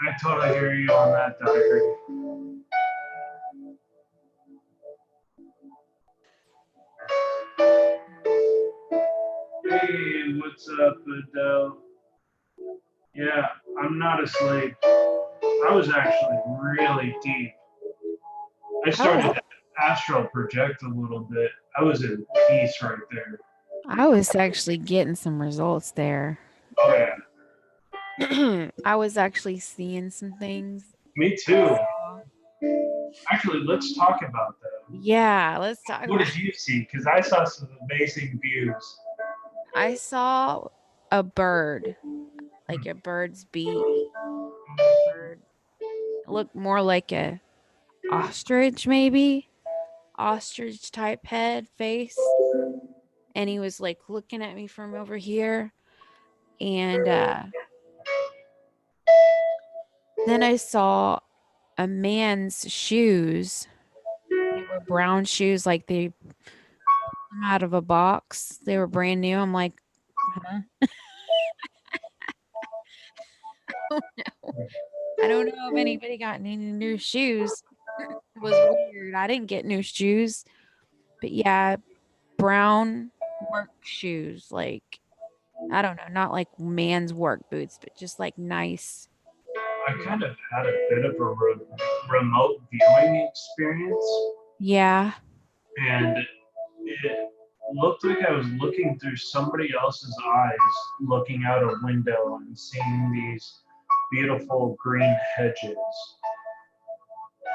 I totally hear you on that, Diary. Hey, what's up, Adele? Yeah, I'm not asleep. I was actually really deep. I started to astral project a little bit. I was in peace right there. I was actually getting some results there. Oh yeah, I was actually seeing some things. me too. Actually, let's talk about that. Yeah, let's talk What about did you see? Because I saw some amazing views. I saw a bird, like a bird's beak. Bird. It looked more like a ostrich, maybe. Ostrich type head, face. And he was like looking at me from over here. And Then I saw a man's shoes. They were brown shoes, like they come out of a box. They were brand new. I'm like, huh? I don't know if anybody got any new shoes. It was weird. I didn't get new shoes, but yeah, brown work shoes. Like, I don't know, not like man's work boots, but just like nice. I kind of had a bit of a remote viewing experience, Yeah. and it looked like I was looking through somebody else's eyes, looking out a window and seeing these beautiful green hedges.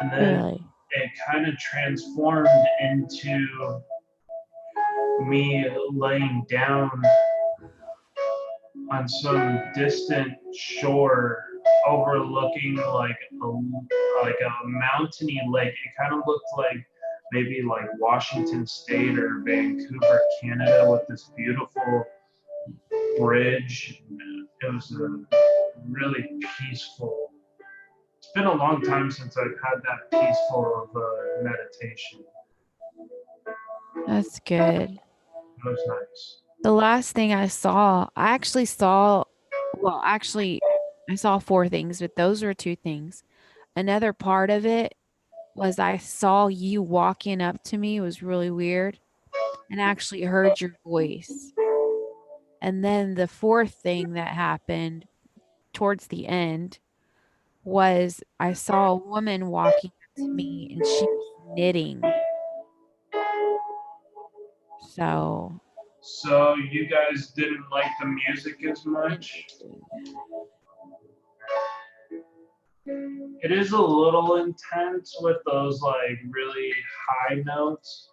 And then Really? it kind of transformed into me laying down on some distant shore overlooking like a mountainy lake. It kind of looked like maybe like Washington State or Vancouver, Canada, with this beautiful bridge. It was a really peaceful. It's been a long time since I've had that peaceful of meditation. That's good. It was nice. The last thing I actually saw, well, actually, I saw four things, but those were two things. Another part of it was I saw you walking up to me. It was really weird, and I actually heard your voice. And then the fourth thing that happened towards the end was I saw a woman walking up to me and she was knitting. So So you guys didn't like the music as much? interesting. It is a little intense with those like really high notes,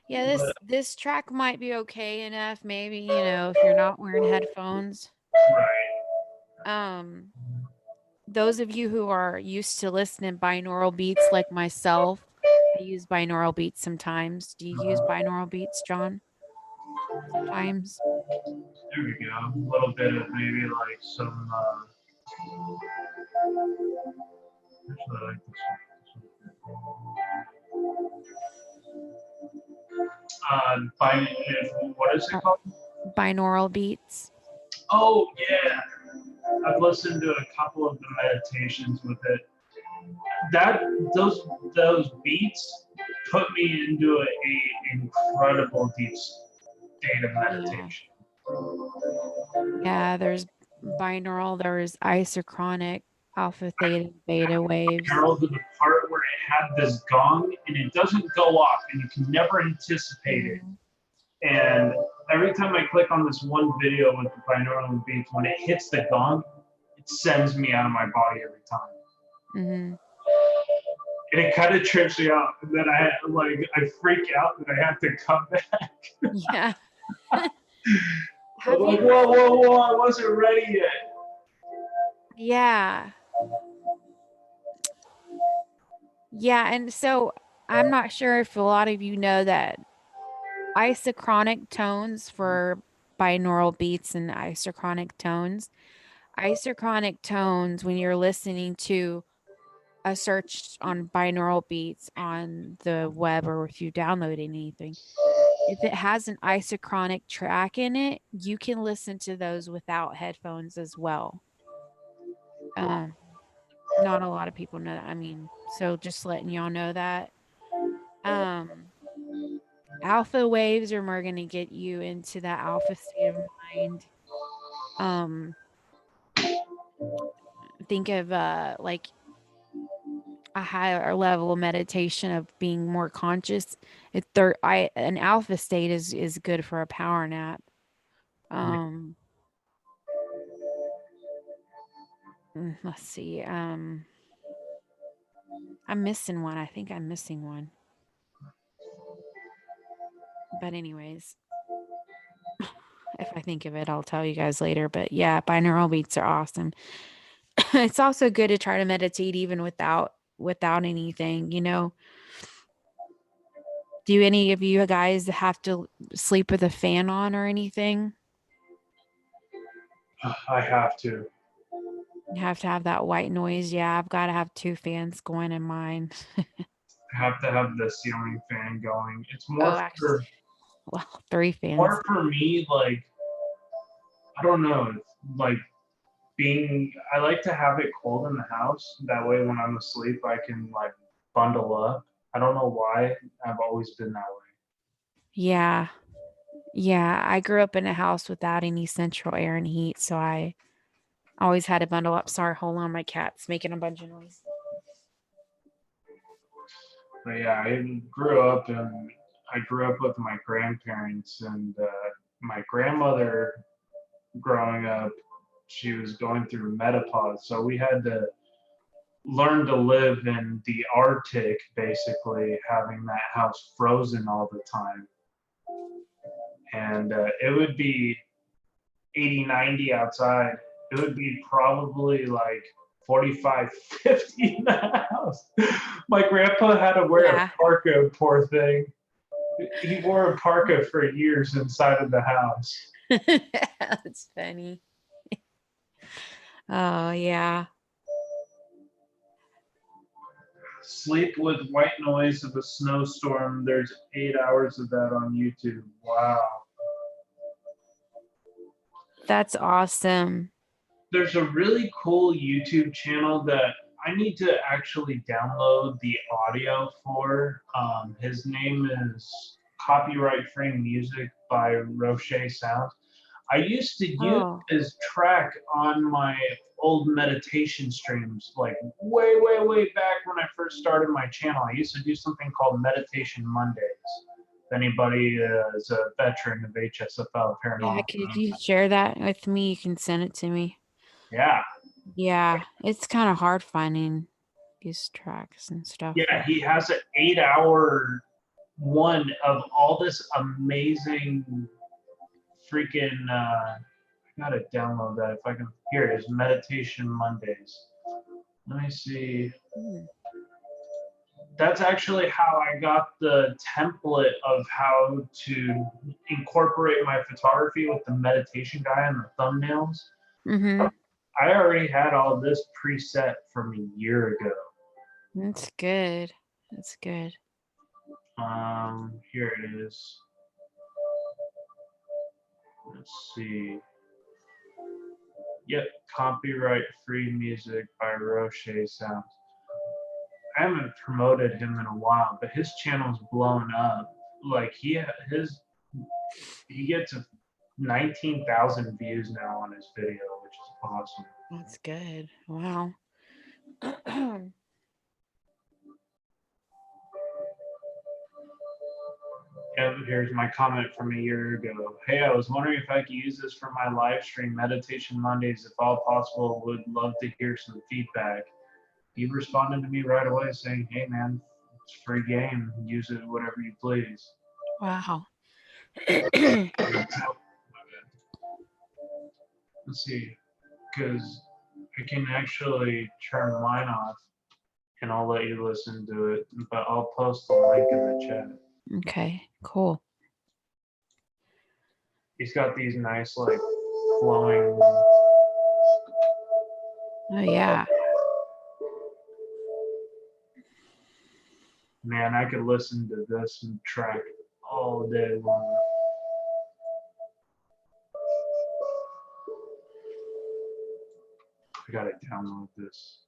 Yeah, but this track might be okay enough, maybe, if you're not wearing headphones. right. Um, those of you who are used to listening binaural beats like myself, I use binaural beats sometimes. Do you use binaural beats, John? Sometimes. There we go. A little bit of maybe like some. Actually, I like this one. What is it Uh, called? binaural beats. Oh yeah, I've listened to a couple of the meditations with it. That those beats put me into a incredible deep state of Yeah. meditation. Yeah, there's binaural, there's isochronic, alpha, theta, beta waves. Harold, to the part where it had this gong and it doesn't go off and you can never anticipate it. Mhm. And every time I click on this one video with the binaural beats, when it hits the gong, it sends me out of my body every time. Mhm. And it kind of trips me out. And then I freak out and I have to come back. Yeah. I'm Have like, you whoa, whoa, whoa, I wasn't ready yet. Yeah. Yeah, and so I'm not sure if a lot of you know that isochronic tones for binaural beats and isochronic tones. Isochronic tones, when you're listening to a search on binaural beats on the web or if you download anything, if it has an isochronic track in it, you can listen to those without headphones as well. Um, Not a lot of people know that. I mean, so just letting y'all know that. Um, Alpha waves are more going to get you into that alpha state of mind. Um, think of like a higher level of meditation of being more conscious. An alpha state is good for a power nap. Um, let's see. I'm missing one. I think I'm missing one. But anyways, if I think of it, I'll tell you guys later. But yeah, binaural beats are awesome. It's also good to try to meditate even without anything. Do any of you guys have to sleep with a fan on or anything? I have to. You have to have that white noise. Yeah, I've got to have 2 fans going in mine. Have to have the ceiling fan going. It's Oh, more actually, for well, 3 fans. me, like, I don't know, like I like to have it cold in the house. That way when I'm asleep I can like bundle up. I don't know why. I've always been that way. Yeah. Yeah, I grew up in a house without any central air and heat, so I always had to bundle up. Sorry, hold on, my cat's making a bunch of noise. But yeah, I grew up with my grandparents and my grandmother growing up, she was going through menopause, so we had to learn to live in the Arctic, basically having that house frozen all the time. And it would be 80, 90 outside. It would be probably like 45, 50 in the house. My grandpa had to wear a Yeah. parka, poor thing. He wore a parka for years inside of the house. That's funny. Oh, yeah. Sleep with white noise of a snowstorm. There's 8 hours of that on YouTube. Wow. That's awesome. There's a really cool YouTube channel that I need to actually download the audio for. His name is Copyright Free Music by Roche Sound. I used to use Oh, his track on my old meditation streams, like way, way, way back when I first started my channel. I used to do something called Meditation Mondays. If anybody is a veteran of HSFL yeah. Paranormal, Could you share that with me? You can send it to me. yeah, Yeah, it's kind of hard finding these tracks and stuff. yeah, he has an 8 hour one of all this amazing freaking. I gotta download that if I can. Here it is, Meditation Mondays. Let me see. Mm. That's actually how I got the template of how to incorporate my photography with the meditation guy and the thumbnails. Mm-hmm. I already had all this preset from a year ago. That's good. That's good. Here it is. Let's see. Yep, copyright free music by Roche Sounds. I haven't promoted him in a while, but his channel's blown up. Like he gets 19,000 views now on his video, which is awesome. That's good. Wow. And here's my comment from a year ago. Hey, I was wondering if I could use this for my live stream Meditation Mondays. If all possible, would love to hear some feedback. He responded to me right away saying, hey man, it's free game. Use it whatever you please. Wow. Let's see, because I can actually turn mine off and I'll let you listen to it, but I'll post the link in the chat. Okay, cool. He's got these nice, like, flowing. Oh, yeah. Man, I could listen to this track all day long. I gotta download this.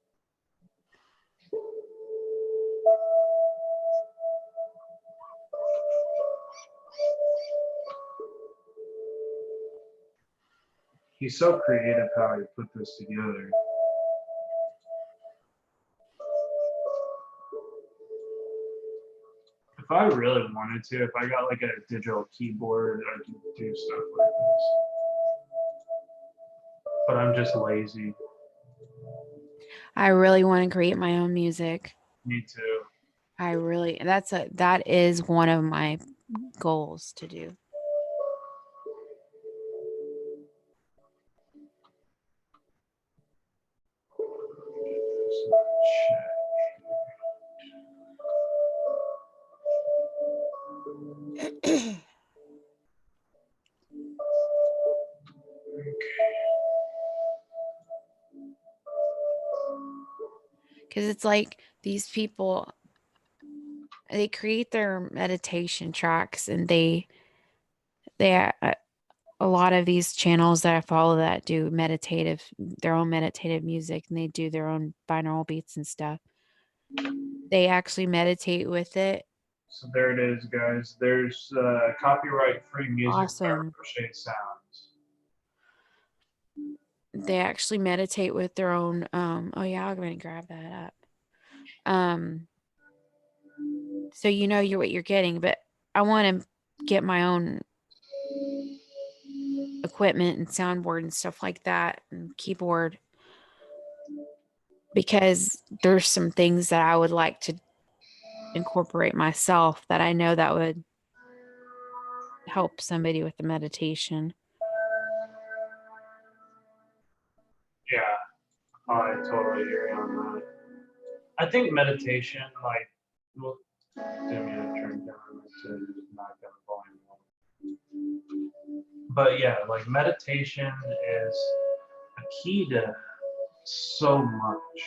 He's so creative how he put this together. If I really wanted to, if I got like a digital keyboard, I could do stuff like this. But I'm just lazy. I really want to create my own music. Me too. That is one of my goals to do. Because it's like these people, they create their meditation tracks, and they a lot of these channels that I follow that do their own meditative music, and they do their own binaural beats and stuff. They actually meditate with it. So there it is, guys. There's copyright-free music by Awesome. Ricochet Sounds. They actually meditate with their own oh yeah, I'm gonna grab that up. So you know what you're getting, but I want to get my own equipment and soundboard and stuff like that and keyboard, because there's some things that I would like to incorporate myself that I know that would help somebody with the meditation. Yeah, I totally agree on that. I think meditation, like, well, damn, I turned down to not get the volume up. But yeah, like meditation is a key to so much.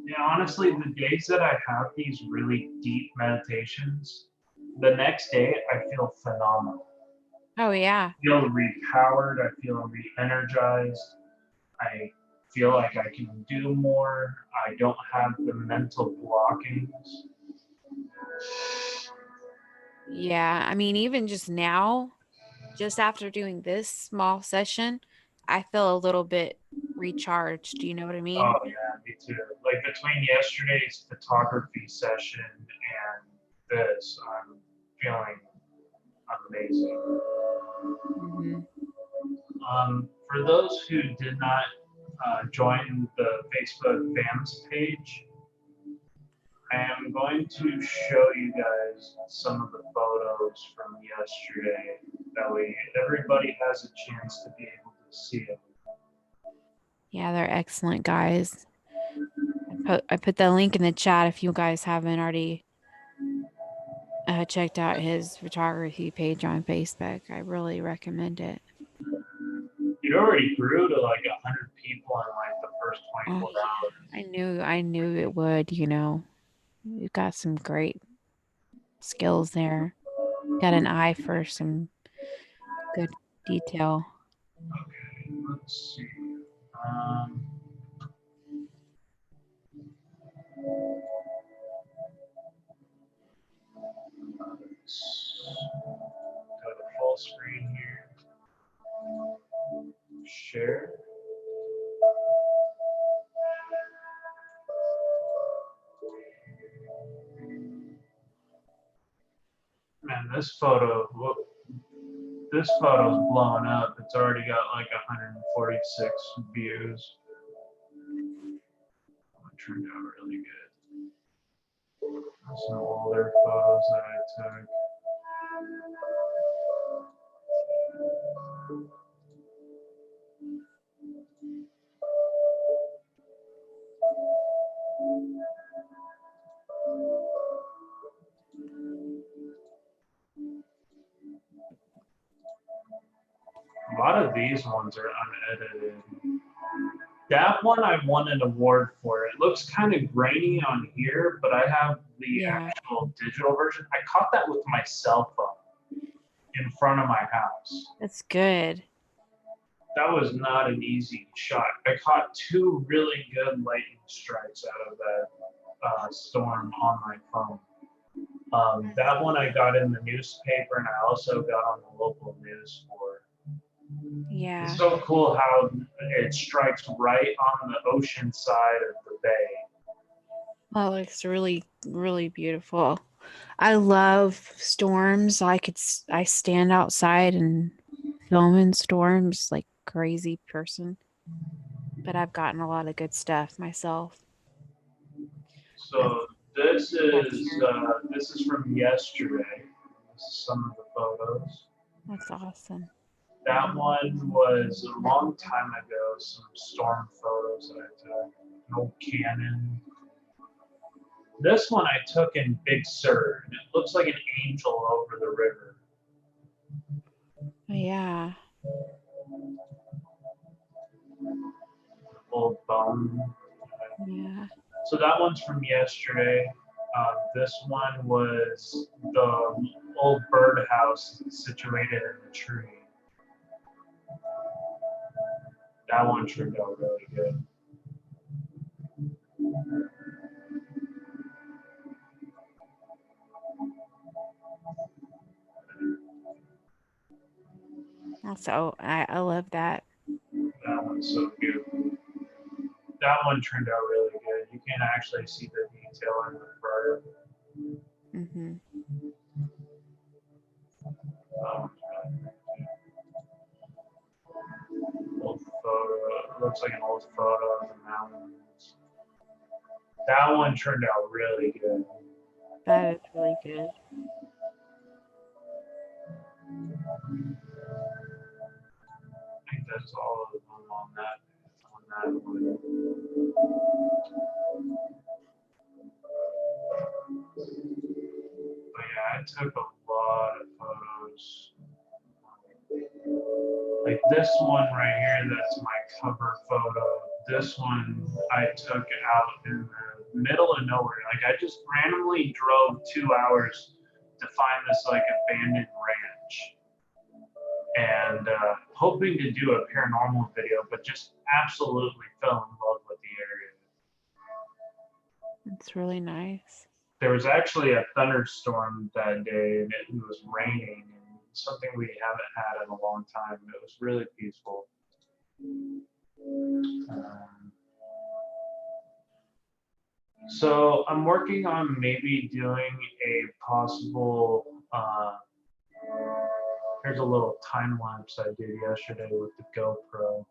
Yeah, honestly, the days that I have these really deep meditations, the next day I feel phenomenal. Oh yeah. I feel repowered, I feel re-energized, I feel like I can do more, I don't have the mental blockings. Yeah, I mean, even just now, just after doing this small session, I feel a little bit recharged. Do you know what I mean? Oh yeah, me too. Like between yesterday's photography session and this, I'm feeling amazing. Hmm. For those who did not join the Facebook FAMZ page, I am going to show you guys some of the photos from yesterday. That way everybody has a chance to be able to see them. Yeah, they're excellent guys. I put the link in the chat if you guys haven't already checked out his photography page on Facebook. I really recommend it. It already grew to like 100 people in like the first Oh 24 yeah, hours. I knew it would. You know, you've got some great skills there. Got an eye for some good detail. Okay, let's see. Um, let's go to full screen here. Share. Man, this photo's blowing up. It's already got like 146 views. It turned out really good. Some older photos that I took. A lot of these ones are unedited. That one I won an award for. It looks kind of grainy on here, but I have the Yeah, actual digital version. I caught that with my cell phone in front of my house. that's good. That was not an easy shot. I caught two really good lightning strikes out of that storm on my phone. That one I got in the newspaper, and I also got on the local news for. Yeah. It's so cool how it strikes right on the ocean side of the bay. Oh, it's really, really beautiful. I love storms. I stand outside and film in storms like crazy person, but I've gotten a lot of good stuff myself. That's So this is texture. this is from yesterday. This is some of the photos. That's awesome. That one was a long time ago. Some storm photos that I took. An old Canon. This one I took in Big Sur, and it looks like an angel over the river. Oh, yeah. Old bone. Yeah. So that one's from yesterday. This one was the old birdhouse situated in the tree. That one turned out really good. So I love that. That one's so beautiful. That one turned out really good. You can actually see the detail in the bird. Mm-hmm. Old photo. Looks like an old photo of the mountains. That one turned out really good. That is really good. I think that's all of them on that one. But yeah, I took a lot of photos. Like this one right here, that's my cover photo. This one I took out in the middle of nowhere. Like I just randomly drove 2 hours to find this like abandoned ranch. And hoping to do a paranormal video, but just absolutely fell in love with the area. It's really nice. There was actually a thunderstorm that day, and it was raining, and something we haven't had in a long time. It was really peaceful. So I'm working on maybe doing a possible. Here's a little time lapse I did yesterday with the GoPro.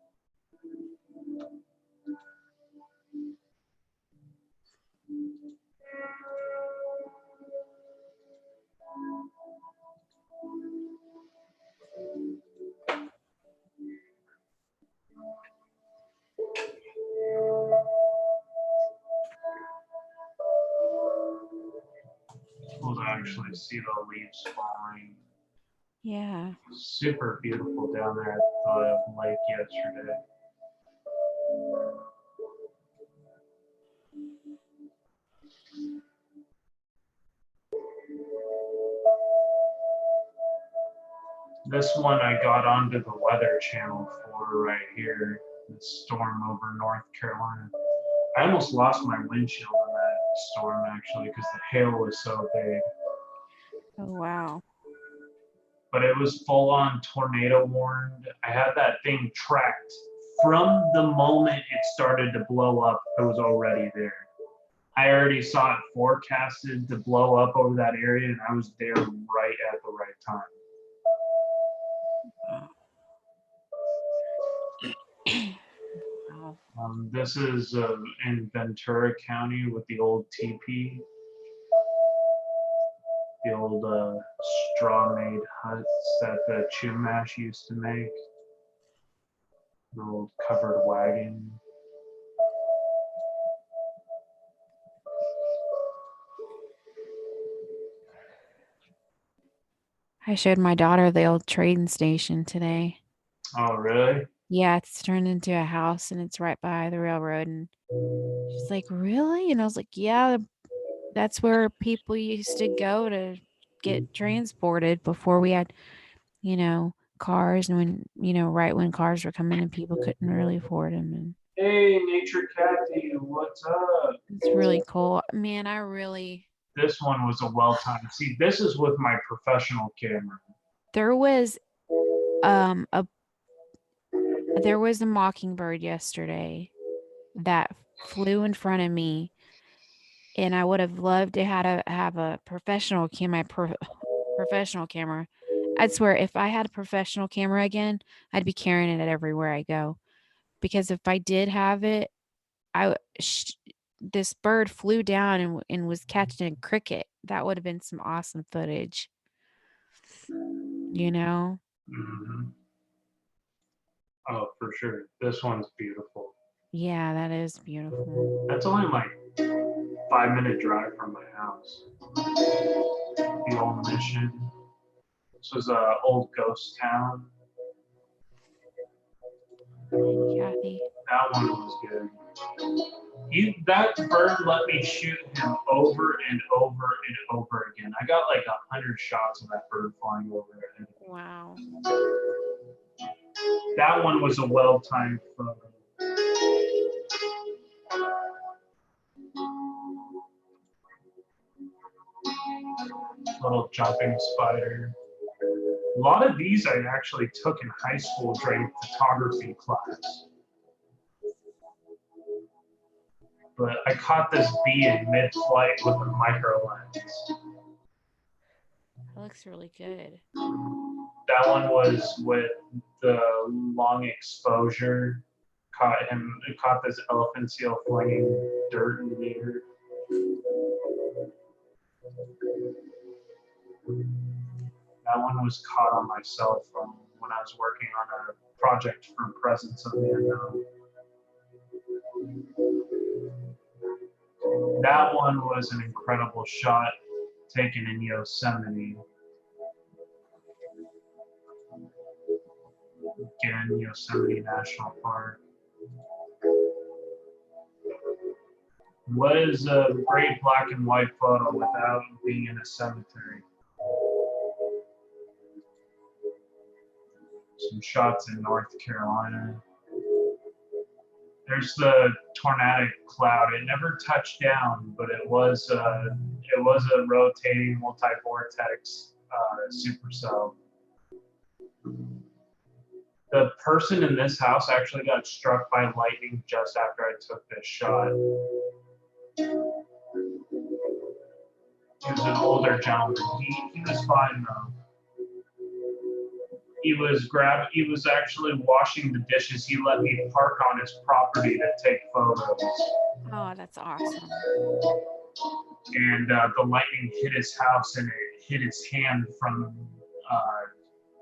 Cool to actually see the leaves falling. Yeah. Super beautiful down there at the lake yesterday. This one I got onto the Weather Channel for right here. The storm over North Carolina. I almost lost my windshield in that storm actually because the hail was so big. Oh wow. But it was full on tornado warned. I had that thing tracked from the moment it started to blow up. It was already there. I already saw it forecasted to blow up over that area, and I was there right at the right time. Wow. This is in Ventura County with the old teepee, the old straw-made huts that the Chumash used to make, the old covered wagon. I showed my daughter the old train station today. Oh, really? Yeah, it's turned into a house and it's right by the railroad. And she's like, really? And I was like, yeah, that's where people used to go to get transported before we had, cars. And when, right when cars were coming and people couldn't really afford them. And Hey, Nature Cathy, what's up? it's really cool. Man, I really. This one was a well-timed. See, this is with my professional camera. There was there was a mockingbird yesterday that flew in front of me, and I would have loved to have a professional professional camera. I'd swear if I had a professional camera again, I'd be carrying it everywhere I go. Because if I did have it, this bird flew down and was catching a cricket. That would have been some awesome footage. Mm-hmm. Oh, for sure. This one's beautiful. Yeah, that is beautiful. That's only like 5-minute drive from my house. The old Mission. This was an old ghost town. Hey, Kathy. That one was good. That bird let me shoot him over and over and over again. I got like 100 shots of that bird flying over it. Wow. That one was a well-timed photo. Little jumping spider. A lot of these I actually took in high school during photography class. But I caught this bee in mid-flight with a micro lens. That looks really good. That one was with the long exposure. Caught this elephant seal flinging dirt in the air. That one was caught on my cell phone when I was working on a project for Presence of the Unknown. That one was an incredible shot taken in Yosemite. Again, Yosemite National Park. What is a great black and white photo without being in a cemetery? Some shots in North Carolina. There's the tornadic cloud. It never touched down, but it was a rotating multi-vortex supercell. The person in this house actually got struck by lightning just after I took this shot. He was an older gentleman. He was fine though. He was actually washing the dishes. He let me park on his property to take photos. Oh, that's awesome. And the lightning hit his house and it hit his hand from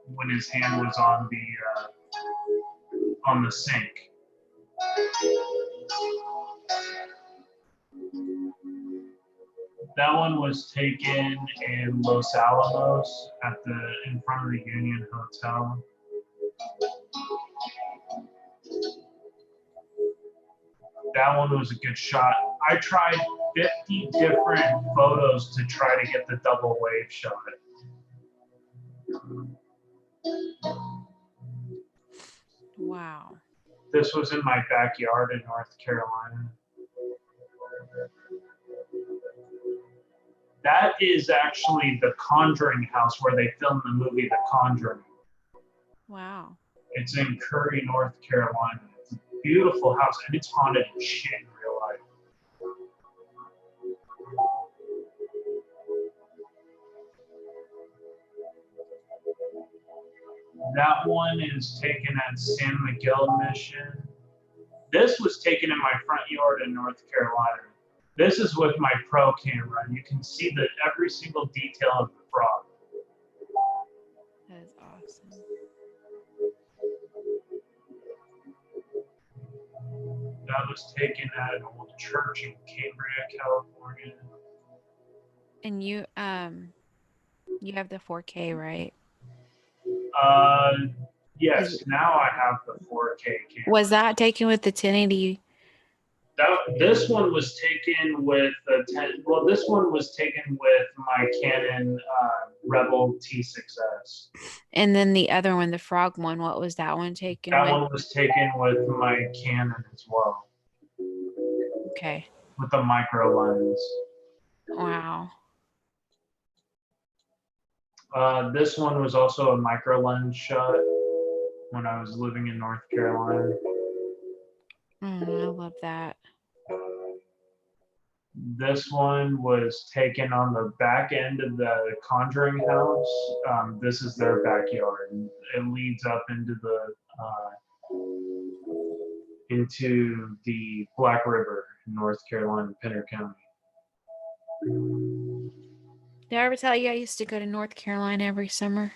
when his hand was on the sink. That one was taken in Los Alamos in front of the Union Hotel. That one was a good shot. I tried 50 different photos to try to get the double wave shot. Wow. This was in my backyard in North Carolina. That is actually the Conjuring house where they filmed the movie The Conjuring. Wow. It's in Curry, North Carolina. It's a beautiful house, and it's haunted as shit in real life. That one is taken at San Miguel Mission. This was taken in my front yard in North Carolina. This is with my pro camera, and you can see every single detail of the frog. That is awesome. That was taken at an old church in Cambria, California. And you have the 4K, right? Yes, now I have the 4K camera. Was that taken with the 1080? This one was taken with this one was taken with my Canon Rebel T6S. And then the other one, the frog one, what was that one taken with? That one was taken with my Canon as well. Okay. With the micro lens. Wow. This one was also a micro lens shot when I was living in North Carolina. I love that. This one was taken on the back end of the Conjuring house. This is their backyard. It leads up into the Black River in North Carolina, Pinner County. Did I ever tell you I used to go to North Carolina every summer?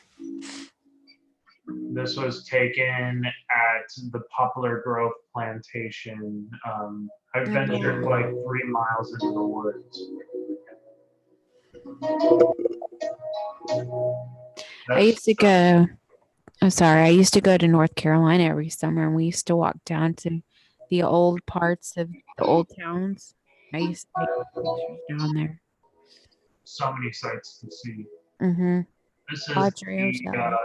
This was taken at the Poplar Grove Plantation. I ventured like 3 miles into the woods. I used to go to North Carolina every summer, and we used to walk down to the old parts of the old towns. I used to take pictures down there. So many sights to see. Mm-hmm. This is Padre the Hotel.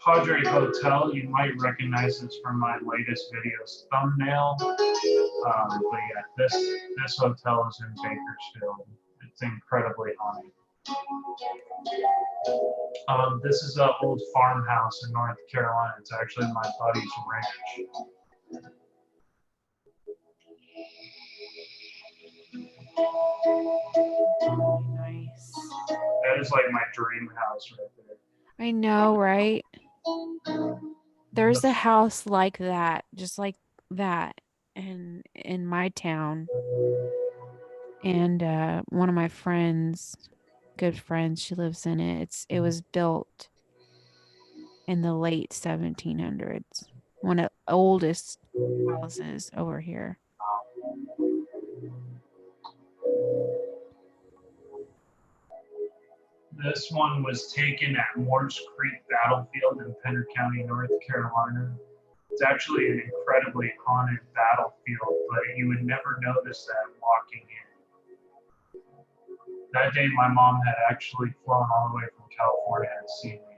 Padre Hotel. You might recognize this from my latest video's thumbnail. But yeah, this hotel is in Bakersfield. It's incredibly haunted. This is an old farmhouse in North Carolina. It's actually my buddy's ranch. Really nice. That is like my dream house right there. I know, right? There's a house like that, just like that, in my town. And one of my friends, good friends, she lives in it. It was built in the late 1700s. One of the oldest houses over here. This one was taken at Morse Creek Battlefield in Pender County, North Carolina. It's actually an incredibly haunted battlefield, but you would never notice that walking in. That day, my mom had actually flown all the way from California and seen me.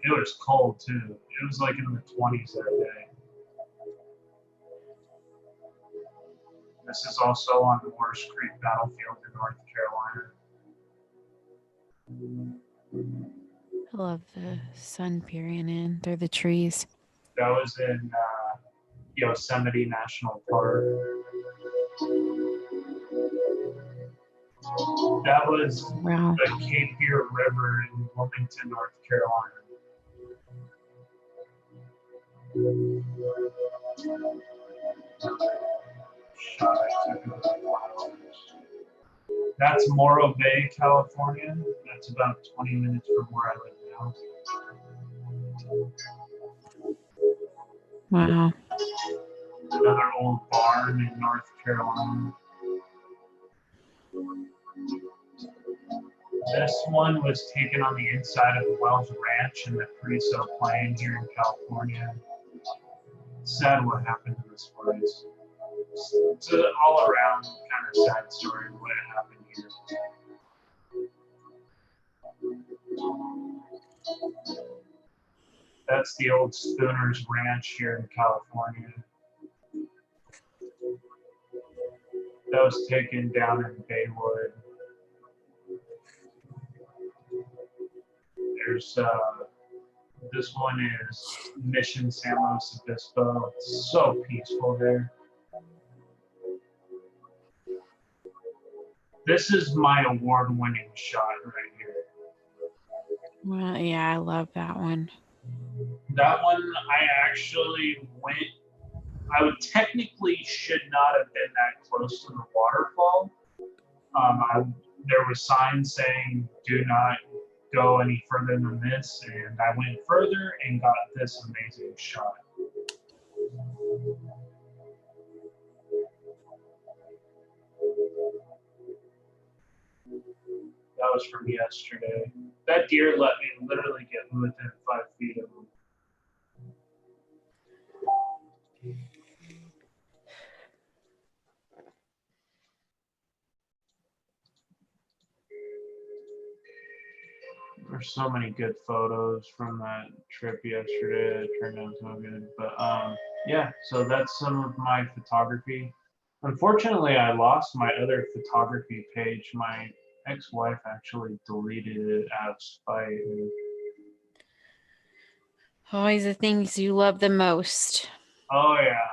It was cold too. It was like in the 20s that day. This is also on Morse Creek Battlefield in North Carolina. I love the sun peering in through the trees. That was in Yosemite National Park. That was Wow. the Cape Fear River in Wilmington, North Carolina. That's Morro Bay, California. That's about 20 minutes from where I live now. Wow. Another old barn in North Carolina. This one was taken on the inside of the Wells Ranch in the Carrizo Plain here in California. It's sad what happened to this place. It's an all around kind of sad story of what happened here. That's the old Spooner's Ranch here in California. That was taken down in Baywood. There's this one is Mission San Luis Obispo. It's so peaceful there. This is my award-winning shot right here. Well, yeah, I love that one. That one, I actually went. I would technically should not have been that close to the waterfall. There was signs saying "Do not go any further than this," and I went further and got this amazing shot. That was from yesterday. That deer let me literally get within 5 feet of him. There's so many good photos from that trip yesterday. It turned out so good. But yeah, so that's some of my photography. Unfortunately, I lost my other photography page. My ex-wife actually deleted it out of spite. Always the things you love the most. Oh yeah.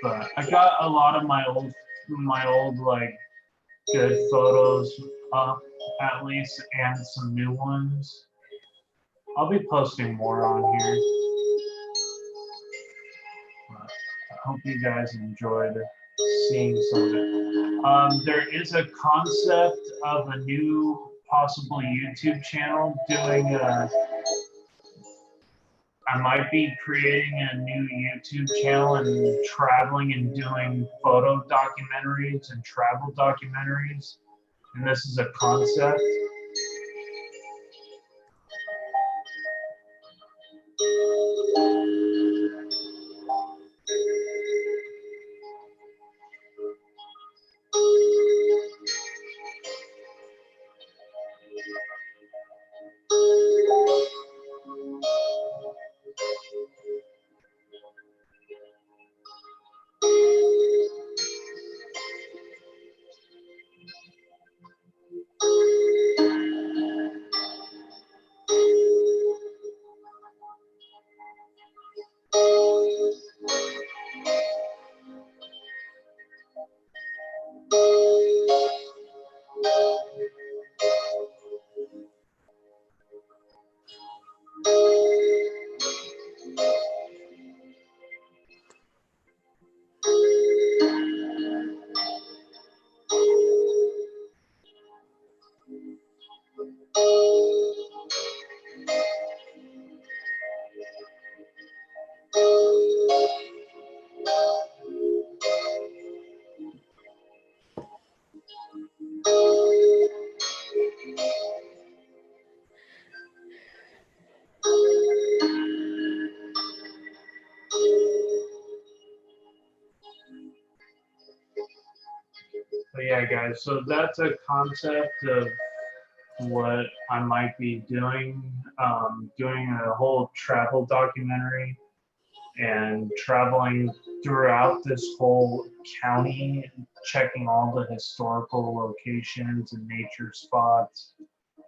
But I got a lot of my old like good photos up at least, and some new ones. I'll be posting more on here. But I hope you guys enjoyed seeing some of it. There is a concept of a new possible YouTube channel doing I might be creating a new YouTube channel and traveling and doing photo documentaries and travel documentaries. And this is a concept. yeah, guys, so that's a concept of what I might be doing, doing a whole travel documentary and traveling throughout this whole county, checking all the historical locations and nature spots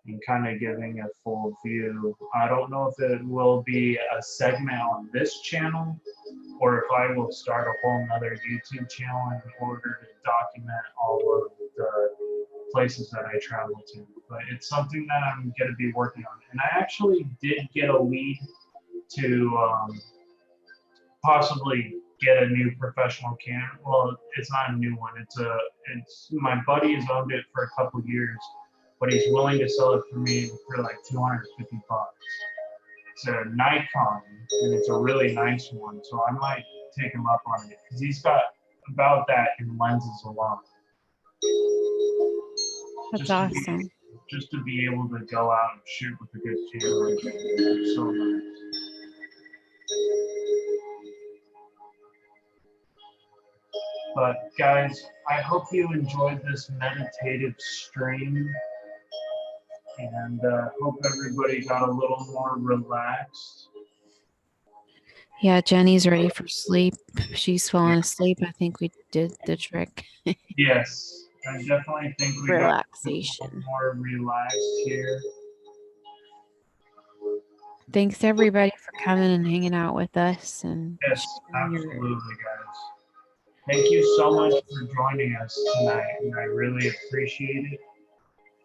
and kind of giving a full view. I don't know if it will be a segment on this channel or if I will start a whole nother YouTube channel in order to document all of the places that I travel to. But it's something that I'm going to be working on. And I actually did get a lead to possibly get a new professional camera. Well, it's not a new one. It's my buddy has owned it for a couple years, but he's willing to sell it for me for like 250 bucks. It's a Nikon, and it's a really nice one. So I might take him up on it because he's got about that in lenses alone. That's awesome. Just to be able to go out and shoot with a good camera. It's so nice. But guys, I hope you enjoyed this meditative stream, and hope everybody got a little more relaxed. Yeah, Jenny's ready for sleep. She's falling asleep. I think we did the trick. Yes, I definitely think we Relaxation. got more relaxed here. Thanks everybody for coming and hanging out with us. And yes, absolutely, guys. Thank you so much for joining us tonight, and I really appreciate it.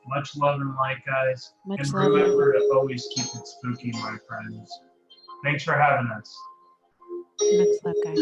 Much love and light, guys. Much and love. Remember to always keep it spooky, my friends. Thanks for having us. Much love, guys.